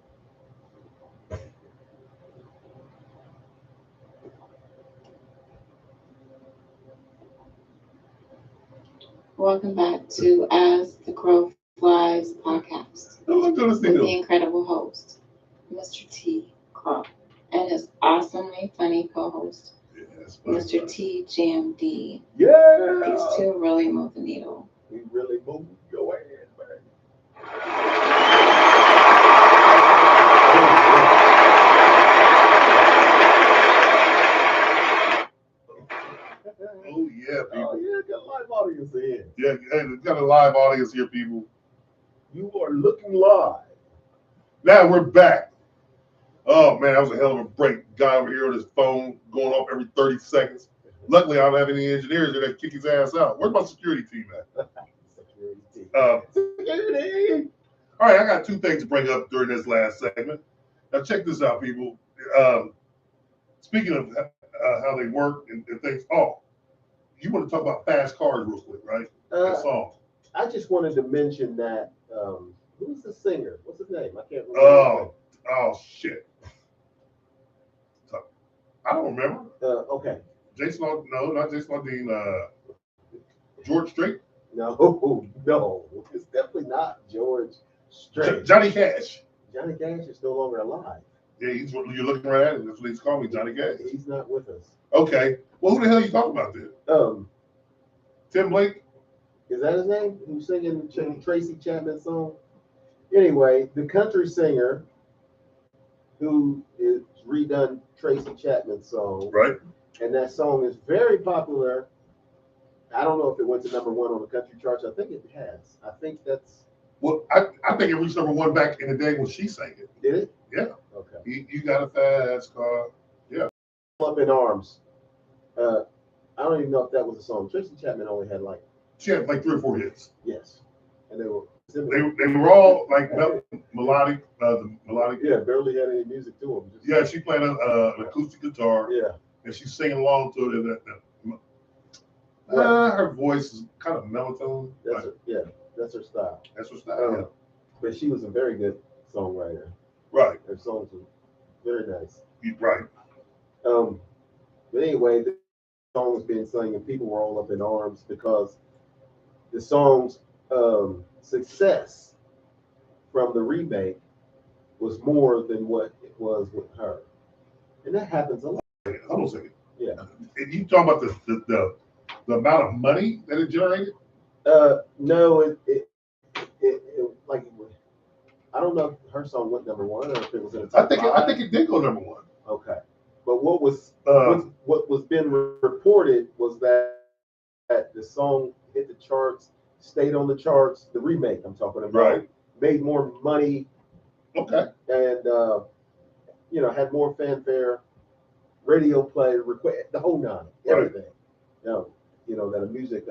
Welcome back to As the Crow Flies podcast Oh, look at this with the thing. incredible host, Mr. T. Crow, and his awesomely funny co-host, Yeah, that's funny. Mr. T. Jam D. Yeah. These two really move the needle. We really moved your ass, man. Oh yeah, people. Oh yeah, got a live audience in. Yeah, hey, we've got a live audience here, people. You are looking live. Now we're back. Oh man, that was a hell of a break. Guy over here on his phone going off every 30 seconds. Luckily, I don't have any engineers here that kick his ass out. Where's my security team at? Security team. Security. All right, I got two things to bring up during this last segment. Now check this out, people. Speaking of how they work and things. Oh, you want to talk about fast cars real quick, right? That song. I just wanted to mention that who's the singer? What's his name? I can't remember. Oh shit. I don't remember. Okay. Jason, no, not Jason Aldean. George Strait. No, it's definitely not George Strait. Johnny Cash. Johnny Cash is no longer alive. Yeah, you're looking right at him. That's what he's calling me, Johnny Cash. He's not with us. Okay. Well, who the hell are you talking about then? Tim Blake? Is that his name? Who's singing Tracy Chapman song? Anyway, the country singer who is redone Tracy Chapman's song. Right. And that song is very popular. I don't know if it went to #1 on the country charts. I think it has. I think that's. Well, I think it reached #1 back in the day when she sang it. Did it? Yeah. Okay. You got a fast car. Yeah. Up in Arms. I don't even know if that was a song. Tracy Chapman only had like. She had like 3 or 4 hits. Yes. And they were. They were all like melodic. Melodic. Yeah, barely had any music to them. Yeah, she played an acoustic guitar. Yeah. And she's singing along to it. Her voice is kind of melatonin. That's her style. That's her style. But she was a very good songwriter. Right. Her songs were very nice. Right. But anyway, the song was being sung and people were all up in arms because the song's success from the remake was more than what it was with her. And that happens a lot. Hold on a second. Yeah. And you talking about the amount of money that it generated? No, like, I don't know if her song went number one or if it was in the top five. I think it did go number one. Okay. But what was been reported was that the song hit the charts, stayed on the charts, the remake I'm talking about, Right. made more money. Okay. And, had more fanfare, radio play, the whole nine, everything. That a music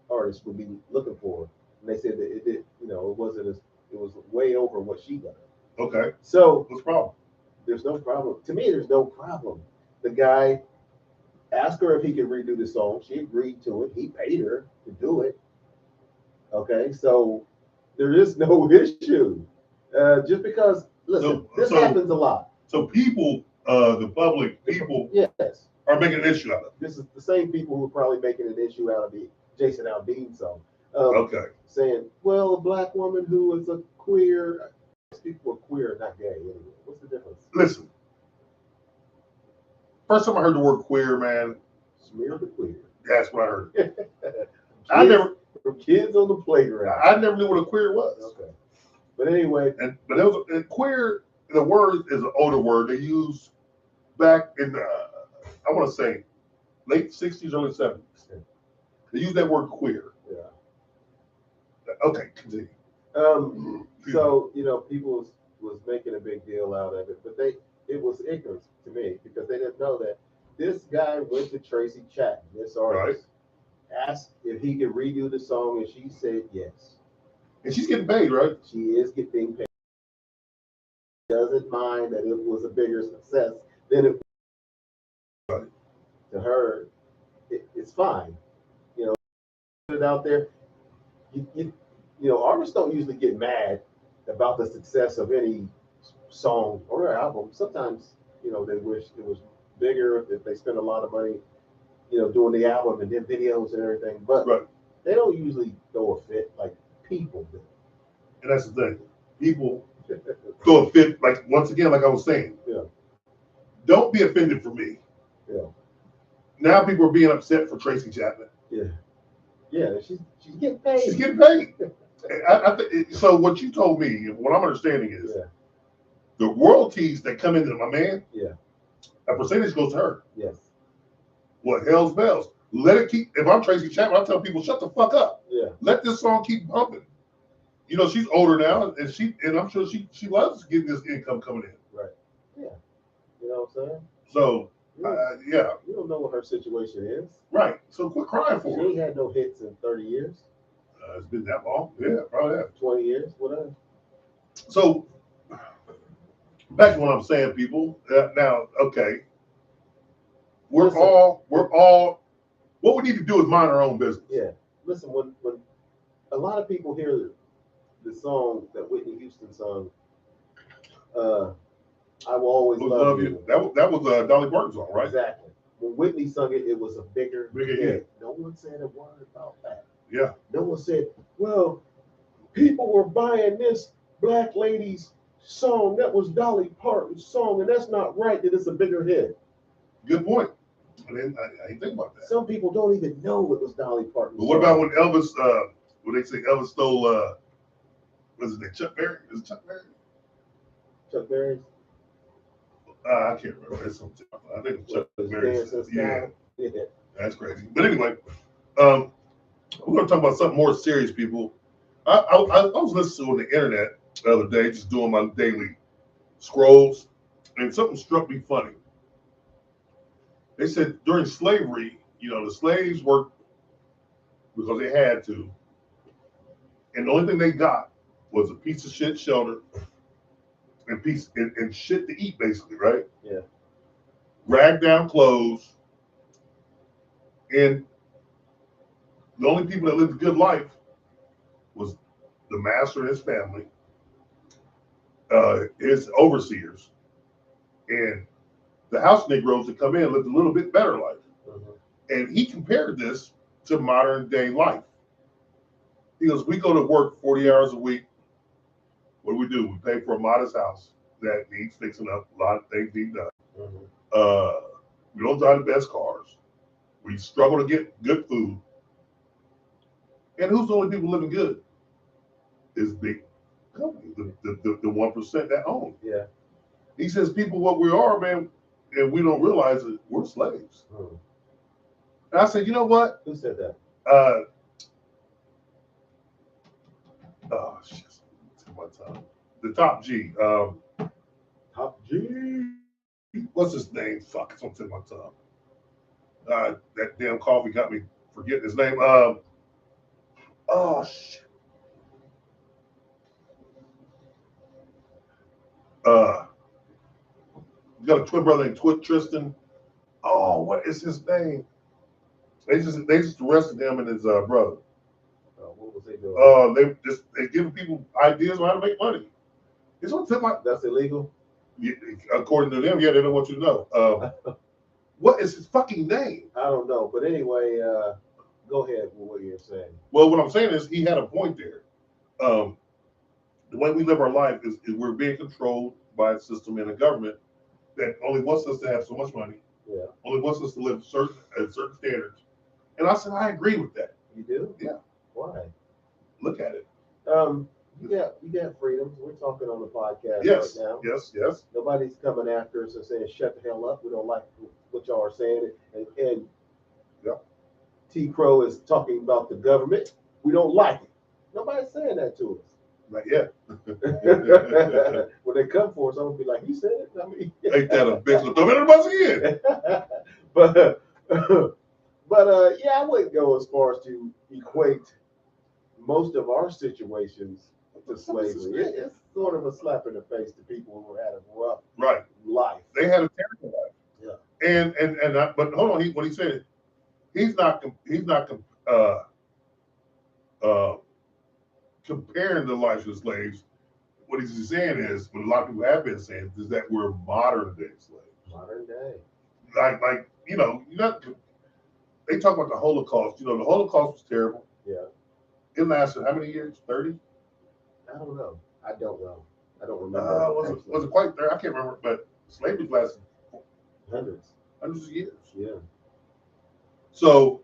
artist would be looking for. And they said that it did, it wasn't as, it was way over what she got. Okay. So what's the problem? There's no problem. To me, there's no problem. The guy asked her if he could redo the song. She agreed to it. He paid her to do it. Okay, so there is no issue. Just because, listen, this happens a lot. So people, the public, people yes, are making an issue out of it. This is the same people who are probably making an issue out of the Jason Aldean song. Okay. Saying, well, a black woman who is a queer, people are queer, not gay anyway. What's the difference? Listen, first time I heard the word queer, man. Smear the queer. That's what I heard. Kids on the playground. I never knew what a queer was. Okay. But anyway. But it was queer, the word is an older word they used back in I want to say late 60s, early 70s. They used that word queer. Yeah. Okay, continue. So, people was making a big deal out of it, but it was ignorance to me because they didn't know that this guy went to Tracy Chapman, this artist, asked if he could redo the song, and she said yes. And she's getting paid, right? She is getting paid. She doesn't mind that it was a bigger success than it was. Right. To her, it's fine. Put it out there. Artists don't usually get mad about the success of any song or album. Sometimes, they wish it was bigger if they spend a lot of money, doing the album and then videos and everything. But they don't usually throw a fit like people do. And that's the thing. People throw a fit, like, once again, like I was saying. Yeah. Don't be offended for me. Yeah. Now people are being upset for Tracy Chapman. Yeah. Yeah, she's getting paid. She's getting paid. So what you told me, what I'm understanding is the royalties that come into my man, a percentage goes to her. Yes. What hell's bells? Let it keep. If I'm Tracy Chapman, I tell people, shut the fuck up. Yeah. Let this song keep bumping. She's older now, and I'm sure she loves getting this income coming in. Right. Yeah. You know what I'm saying? So, yeah. You don't know what her situation is. Right. So quit crying for her. She ain't had no hits in 30 years. It's been that long. Yeah, probably have. 20 years, whatever. So, back to what I'm saying, people. Now, okay. We're all, what we need to do is mind our own business. Yeah. Listen, when a lot of people hear the song that Whitney Houston sung, I Will Always Love You. That was Dolly Parton's song, right? Exactly. When Whitney sung it, it was a bigger hit. No one said a word about that. Yeah. No one said, well, people were buying this black lady's song. That was Dolly Parton's song, and that's not right that it's a bigger hit. Good point. I didn't think about that. Some people don't even know it was Dolly Parton's But what song. about when Elvis, when they say Elvis stole, what's his name, Chuck Berry? Is it Chuck Berry? Chuck Berry's? I can't remember. I think it's Chuck Berry. Yeah. That's crazy. But anyway, we're going to talk about something more serious, people. I was listening on the internet the other day, just doing my daily scrolls, and something struck me funny. They said during slavery, the slaves worked because they had to, and the only thing they got was a piece of shit shelter and shit to eat, basically, right? Yeah. Rag down clothes, and the only people that lived a good life was the master and his family, his overseers, and the house Negroes that come in lived a little bit better life. Mm-hmm. And he compared this to modern day life. He goes, we go to work 40 hours a week. What do? We pay for a modest house that needs fixing up. A lot of things need done. Mhm. We don't drive the best cars. We struggle to get good food. And who's the only people living good? Is big companies, the 1% that own. Yeah. He says, people, what we are, man, and we don't realize it, we're slaves. Mhm. And I said, you know what? Who said that? Oh shit, it's my tongue. The top G. Top G. What's his name? Fuck, it's on tip of my tongue. That damn coffee got me forgetting his name. Oh shit. You got a twin brother named Tristan. Oh, what is his name? They just arrested him and his brother. What was they doing? They giving people ideas on how to make money. It's on tip my. That's illegal. Yeah, according to them, yeah, they don't want you to know. What is his fucking name? I don't know, but anyway, go ahead with what you're saying. Well, what I'm saying is he had a point there. The way we live our life is we're being controlled by a system and a government that only wants us to have so much money, Yeah. only wants us to live at certain standards. And I said, I agree with that. You do? Yeah. Why? Look at it. You got freedoms. We're talking on the podcast Yes, right now. yes. Nobody's coming after us and saying, shut the hell up. We don't like what y'all are saying. And Yeah. T. Crow is talking about the government. We don't like it. Nobody's saying that to us. Not yet. When they come for us, I'm gonna be like, "You said it." I mean, Ain't that a bitch? Throw it in the bus again. but yeah, I wouldn't go as far as to equate most of our situations to slavery. It's sort of a slap in the face to people who had a rough life. They had a terrible life. Yeah. But hold on. When he said he's not comparing the lives of slaves. What he's saying is, what a lot of people have been saying, is that we're modern day slaves. Modern day. Like they talk about the Holocaust. The Holocaust was terrible. Yeah. It lasted how many years? 30? I don't know. I don't remember. Was it quite 30? I can't remember. But slavery lasted hundreds of years. Yeah. So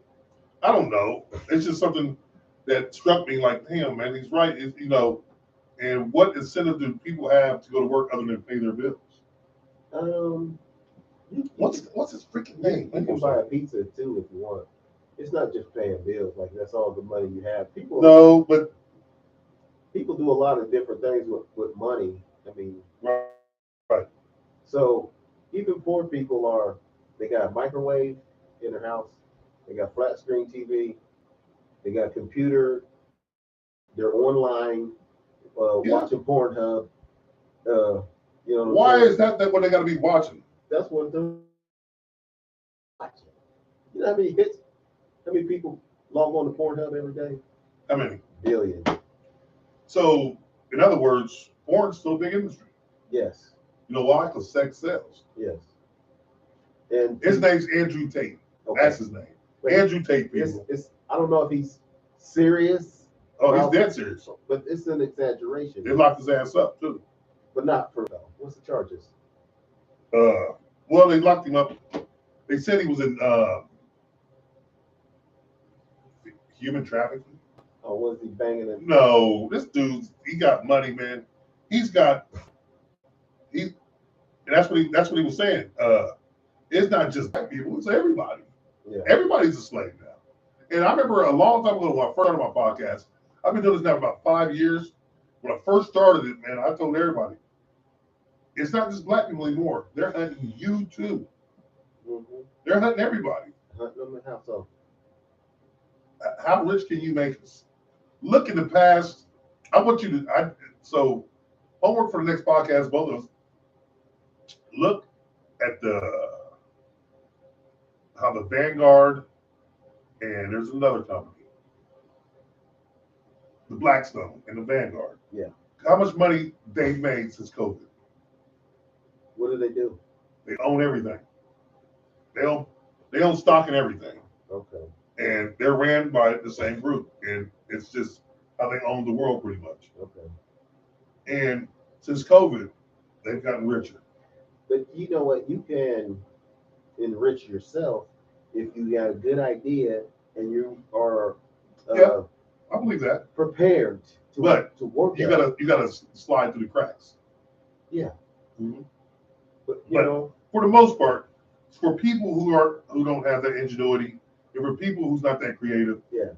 I don't know. It's just something that struck me. Like, damn, man, he's right. And what incentive do people have to go to work other than pay their bills? What's his freaking name? You can buy a pizza too if you want. It's not just paying bills. Like that's all the money you have. People do a lot of different things with money. I mean, right. So even poor people they got a microwave in their house. They got flat screen TV. They got a computer. They're online watching Pornhub. Why is that what they got to be watching? That's what they're watching. You know how many hits? How many people log on to Pornhub every day? How many? Billion. So, in other words, porn's still a big industry. Yes. You know why? Because sex sells. Yes. And his name's Andrew Tate. Okay. That's his name. But Andrew Tate, people. I don't know if he's serious. Oh, he's dead serious. But it's an exaggeration. They locked his ass up, too. But not for what's the charges? Well, they locked him up. They said he was in human trafficking. Oh, was he banging it? No, this dude, he got money, man. And that's what he was saying. It's not just black people, it's everybody. Yeah. Everybody's a slave now. And I remember a long time ago when I first started my podcast, I've been doing this now for about 5 years. When I first started it, man, I told everybody, it's not just black people anymore. They're hunting you too. Mm-hmm. They're hunting everybody. Hunting them, how so? How rich can you make us? Look in the past. I want you to. So homework for the next podcast, both of us. Look at how the Vanguard and there's another company, the Blackstone and the Vanguard. Yeah. How much money they've made since COVID? What do they do? They own everything. They own stock in everything. Okay. And they're ran by the same group, and it's just how they own the world pretty much. Okay. And since COVID, they've gotten richer. But you know what? You can enrich yourself if you got a good idea and you are Yeah. I believe that. prepared But to work. You gotta slide through the cracks. Yeah. Mhm. But you But know, for the most part, for people who don't have that ingenuity, and for people who's not that creative, yes.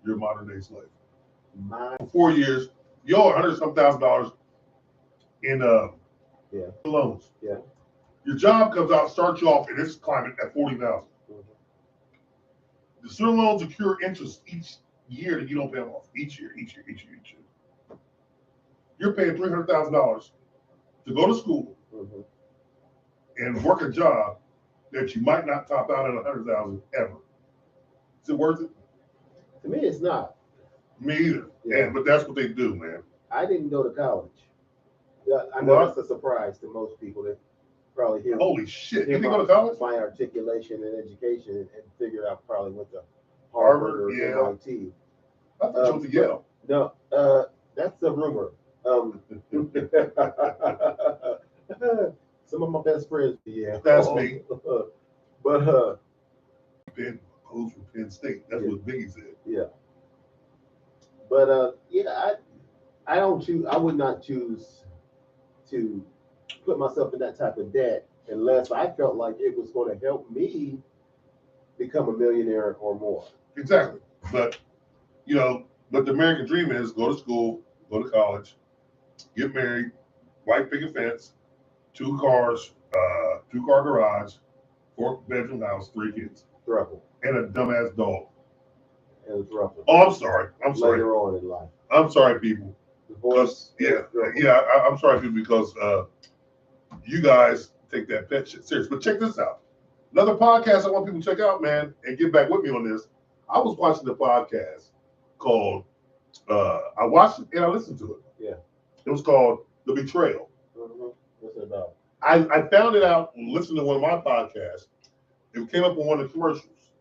you're a modern day slave. My For 4 years, you owe $100,000 in loans. Yeah. Your job comes out, starts you off in this climate at 40,000. Mhm. The student loans accrue interest each year that you don't pay them off. Each year. You're paying $300,000 to go to school Mhm. and work a job that you might not top out at 100,000 ever. Is it worth it? To me, it's not. Me either. Yeah. But that's what they do, man. I didn't go to college. Yeah, I know What? that's a surprise to most people that probably hear Holy shit! You hear didn't go to college? my articulation and education and figure out probably went to Harvard, Harvard or Yale. MIT. I thought you went to Yale. No, that's a rumor. Some of my best friends, yeah. That's me. But Penn goes from Penn State. That's what Biggie said. yeah. But yeah, I don't choose. I would not choose to put myself in that type of debt unless I felt like it was going to help me become a millionaire or more. Exactly. But but the American dream is go to school, go to college, get married, white picket fence, 2 cars, 2-car garage, 4-bedroom house, 3 kids, Thruple. and a dumbass dog. And it's rougher. Oh, I'm sorry. Later on in life. I'm sorry, people. Divorce. I'm sorry, people, because you guys take that pet shit serious. But check this out. Another podcast I want people to check out, man, and get back with me on this. I was watching the podcast called, I watched it and I listened to it. Yeah. It was called The Betrayal. Mm-hmm. What's it about? I found it out listening to one of my podcasts. It came up on one of the commercials.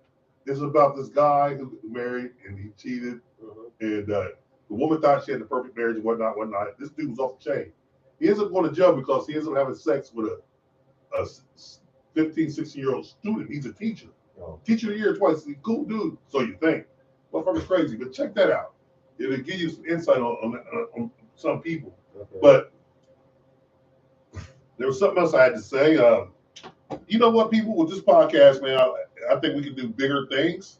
It's about this guy who married and he cheated. Mm-hmm. And the woman thought she had the perfect marriage and whatnot. This dude was off the chain. He ends up going to jail because he ends up having sex with a 15, 16-year-old student. He's a teacher. Oh. Teacher of the year twice. He's a cool dude. So you think. Motherfucker's crazy. But check that out. It'll give you some insight on some people. Okay. But there was something else I had to say. You know what, people, with this podcast, man, I think we can do bigger things.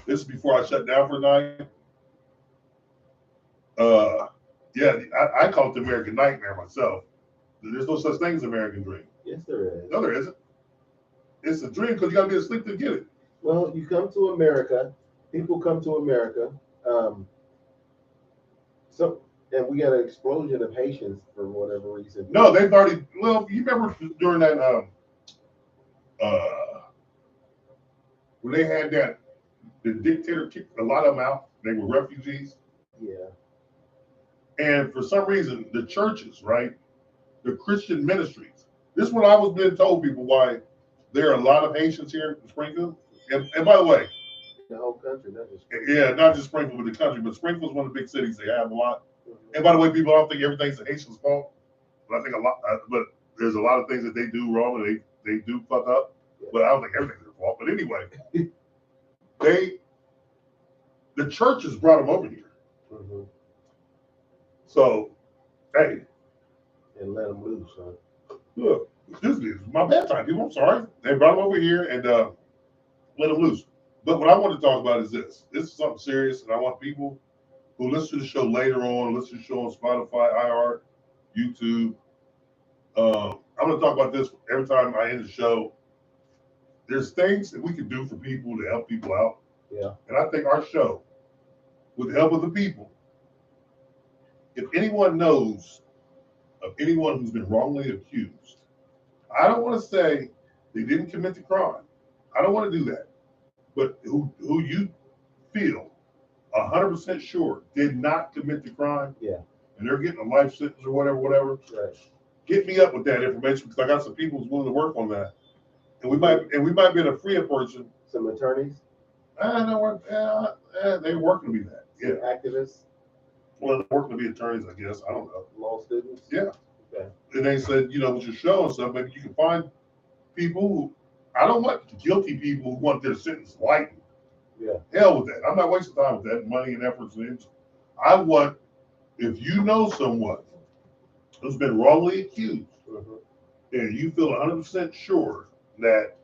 This is before I shut down for the night. I call it the American nightmare myself. There's no such thing as American dream. Yes, there is. No, there isn't. It's a dream because you got to be asleep to get it. Well, you come to America. People come to America. And we got an explosion of Haitians for whatever reason. No, they've already. Well, you remember during that when they had the dictator kicked a lot of them out. They were refugees. Yeah. And for some reason, the churches, right, the Christian ministries. This is what I was being told, people, why there are a lot of Haitians here in Springfield. And by the way, The whole country, not just not just Springfield, but the country. But Springfield's one of the big cities. They have a lot. And by the way, people, I don't think everything's the Haitians' fault. But I think a lot. But there's a lot of things that they do wrong and they do fuck up. But I don't think everything's their fault. But anyway, the churches brought them over here. Mm-hmm. So, hey. And let them loose, huh? Look, this is my bedtime, people. I'm sorry. They brought them over here and let them loose. But what I want to talk about is this. This is something serious, and I want people who listen to the show later on, listen to the show on Spotify, iHeart, YouTube. I'm going to talk about this every time I end the show. There's things that we can do for people to help people out. Yeah. And I think our show, with the help of the people, if anyone knows of anyone who's been wrongly accused, I don't want to say they didn't commit the crime. I don't want to do that. But who you feel 100% sure did not commit the crime, yeah, and they're getting a life sentence or whatever, right. Hit me up with that information because I got some people who's willing to work on that, and we might be able to free a person. Some attorneys. They're working to be that. Yeah, activists. Well, they're working to be attorneys, I guess. I don't know. Law students? Yeah. Okay. And they said, you know, with your show and stuff, maybe you can find people who, I don't want guilty people who want their sentence lightened. Yeah. Hell with that. I'm not wasting time with that money and efforts and energy. I want, if you know someone who's been wrongly accused, and you feel 100% sure that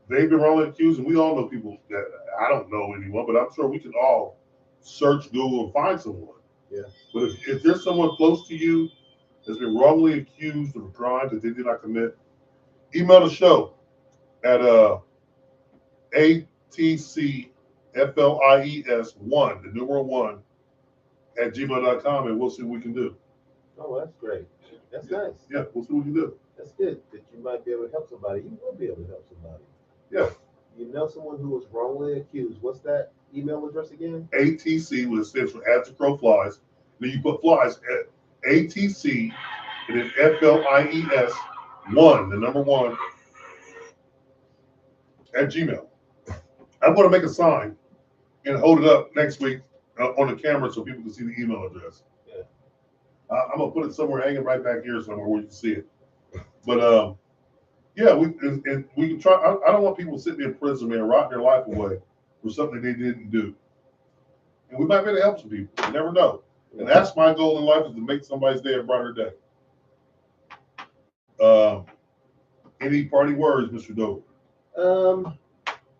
they've been wrongly accused, and we all know people that I don't know anyone, but I'm sure we can all search Google and find someone. Yeah. But if there's someone close to you that's been wrongly accused of a crime that they did not commit, email the show at ATCFLIES1, the numeral 1, at gmail.com, and we'll see what we can do. Oh, that's great. That's nice. Yeah, we'll see what we can do. That's good that you might be able to help somebody. You will be able to help somebody. Yeah. You know someone who was wrongly accused. What's that email address again? ATC, which stands for As the Crow Flies. Then you put flies at ATC and then FLIES1, the number 1, at Gmail. I'm going to make a sign and hold it up next week on the camera so people can see the email address. Yeah. I'm going to put it somewhere hanging right back here somewhere where you can see it. But yeah, we can try. I don't want people sitting in prison, man, rotting their life away for something they didn't do. And we might be able to help some people. You never know. And that's my goal in life, is to make somebody's day a brighter day. Any party words, Mr. Dover?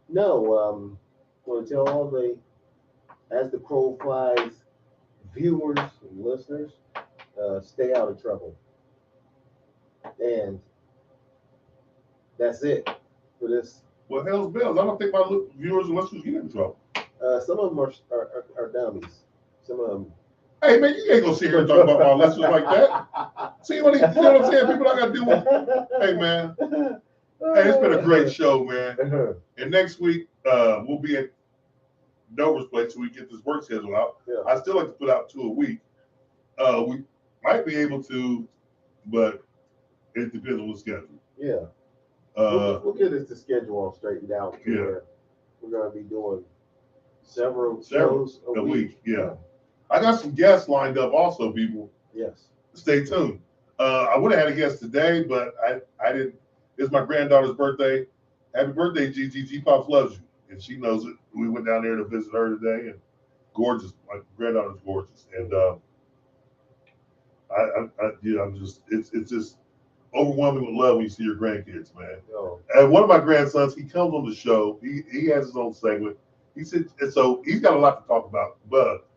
No. Want to tell all the As the Crow Flies viewers and listeners, stay out of trouble. And that's it for this. Well, hell's bells. I don't think my viewers and listeners get in trouble. Some of them are dummies. Some of them. Hey, man, you ain't gonna sit here and talk about my listeners like that. See what, you know what I'm saying? People I got to deal with. Hey, man. Hey, it's been a great show, man. And next week, we'll be at Dover's place so we get this work schedule out. Yeah. I still like to put out 2 a week. We might be able to, but it depends on the schedule. Yeah. We'll get the schedule all straightened out. Yeah. We're going to be doing several shows a week. Yeah. I got some guests lined up also, people. Yes. Stay tuned. I would have had a guest today, but I didn't. It's my granddaughter's birthday. Happy birthday, Gigi. G-Pops loves you. And she knows it. We went down there to visit her today, and gorgeous. My granddaughter's gorgeous. And I'm just, it's just overwhelming with love when you see your grandkids, man. Oh. And one of my grandsons, he comes on the show. He has his own segment. He said, and so he's got a lot to talk about, but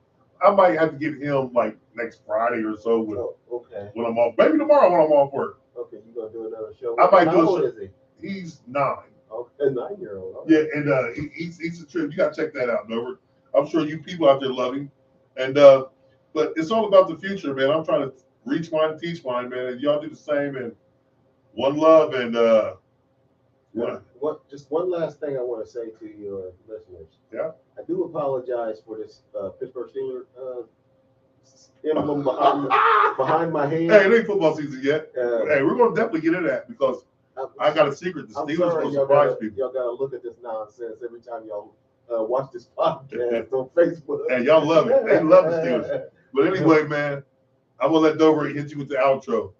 I might have to get him like next Friday or so when I'm off. Maybe tomorrow when I'm off work. Okay, you're going to do another show. I might do a How old show. is he? He's 9. Okay, 9-year-old. Yeah, and he's a trip. You got to check that out, Dover. I'm sure you people out there love him. And but it's all about the future, man. I'm trying to reach mine and teach mine, man. And y'all do the same. And one love. And just one last thing I want to say to your listeners. Yeah. I do apologize for this Pittsburgh Steelers emblem behind my hand. Hey, it ain't football season yet. Hey, we're gonna definitely get into that because I got a secret. The Steelers will surprise people. Y'all gotta look at this nonsense every time y'all watch this podcast on Facebook. And y'all love it. They love the Steelers. But anyway, man, I'm gonna let Dover hit you with the outro.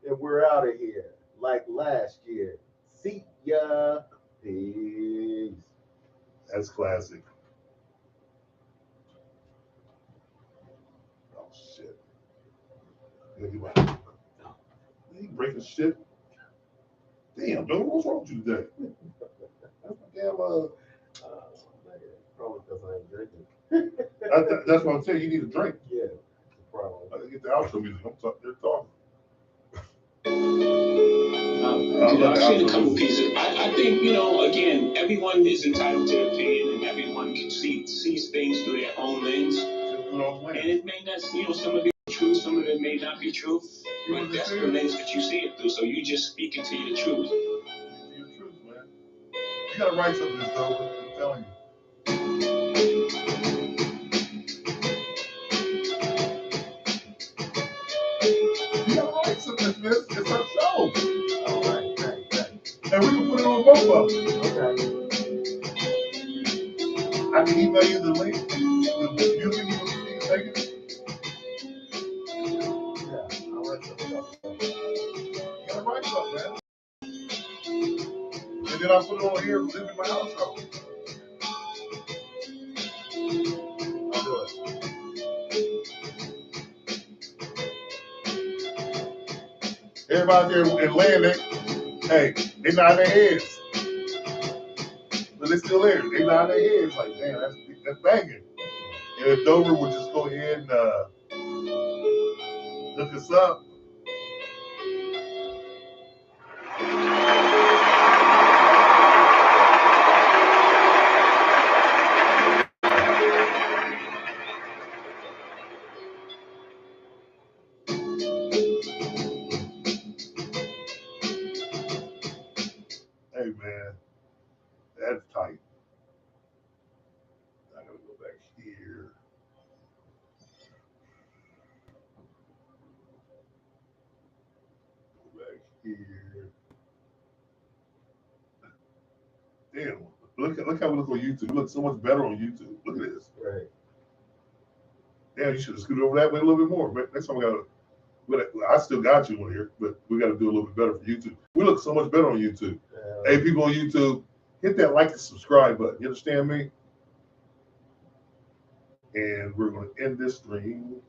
And we're out of here like last year. See ya. Peace. That's classic. Oh shit. You breaking shit. Damn, Dover, what's wrong with you today? That's my damn Probably because I ain't drinking. that's what I'm saying. You need a drink. Yeah, probably. I gotta get the outro music. They're talking. I've seen a couple pieces. I think, again, everyone is entitled to their opinion, and everyone can sees things through their own lens. And it may not, some of it be true, some of it may not be true, but that's the lens that you see it through. So you just speak into your truth. Your truth, man. You gotta write something, this over. I'm telling you. You gotta write something, Miss. It's our show. All right. And we can put it on both of them. Okay. I can email you the link. You can take it. write something about it. You gotta write something, man. And then I put it on here and live in my house. I'll do it. Everybody there in land, hey, they nod their heads. But they still there. They nod their heads like, man, that's banging. And if Dover would just go ahead and look us up. Hey, man, that's tight. I gotta go back here. Go back here. Damn, look how we look on YouTube. We look so much better on YouTube. Look at this. Right. Damn, you should have scooted over that way a little bit more. But next time I still got you on here, but we got to do a little bit better for YouTube. We look so much better on YouTube. Hey, people on YouTube, hit that like and subscribe button. You understand me? And we're going to end this stream.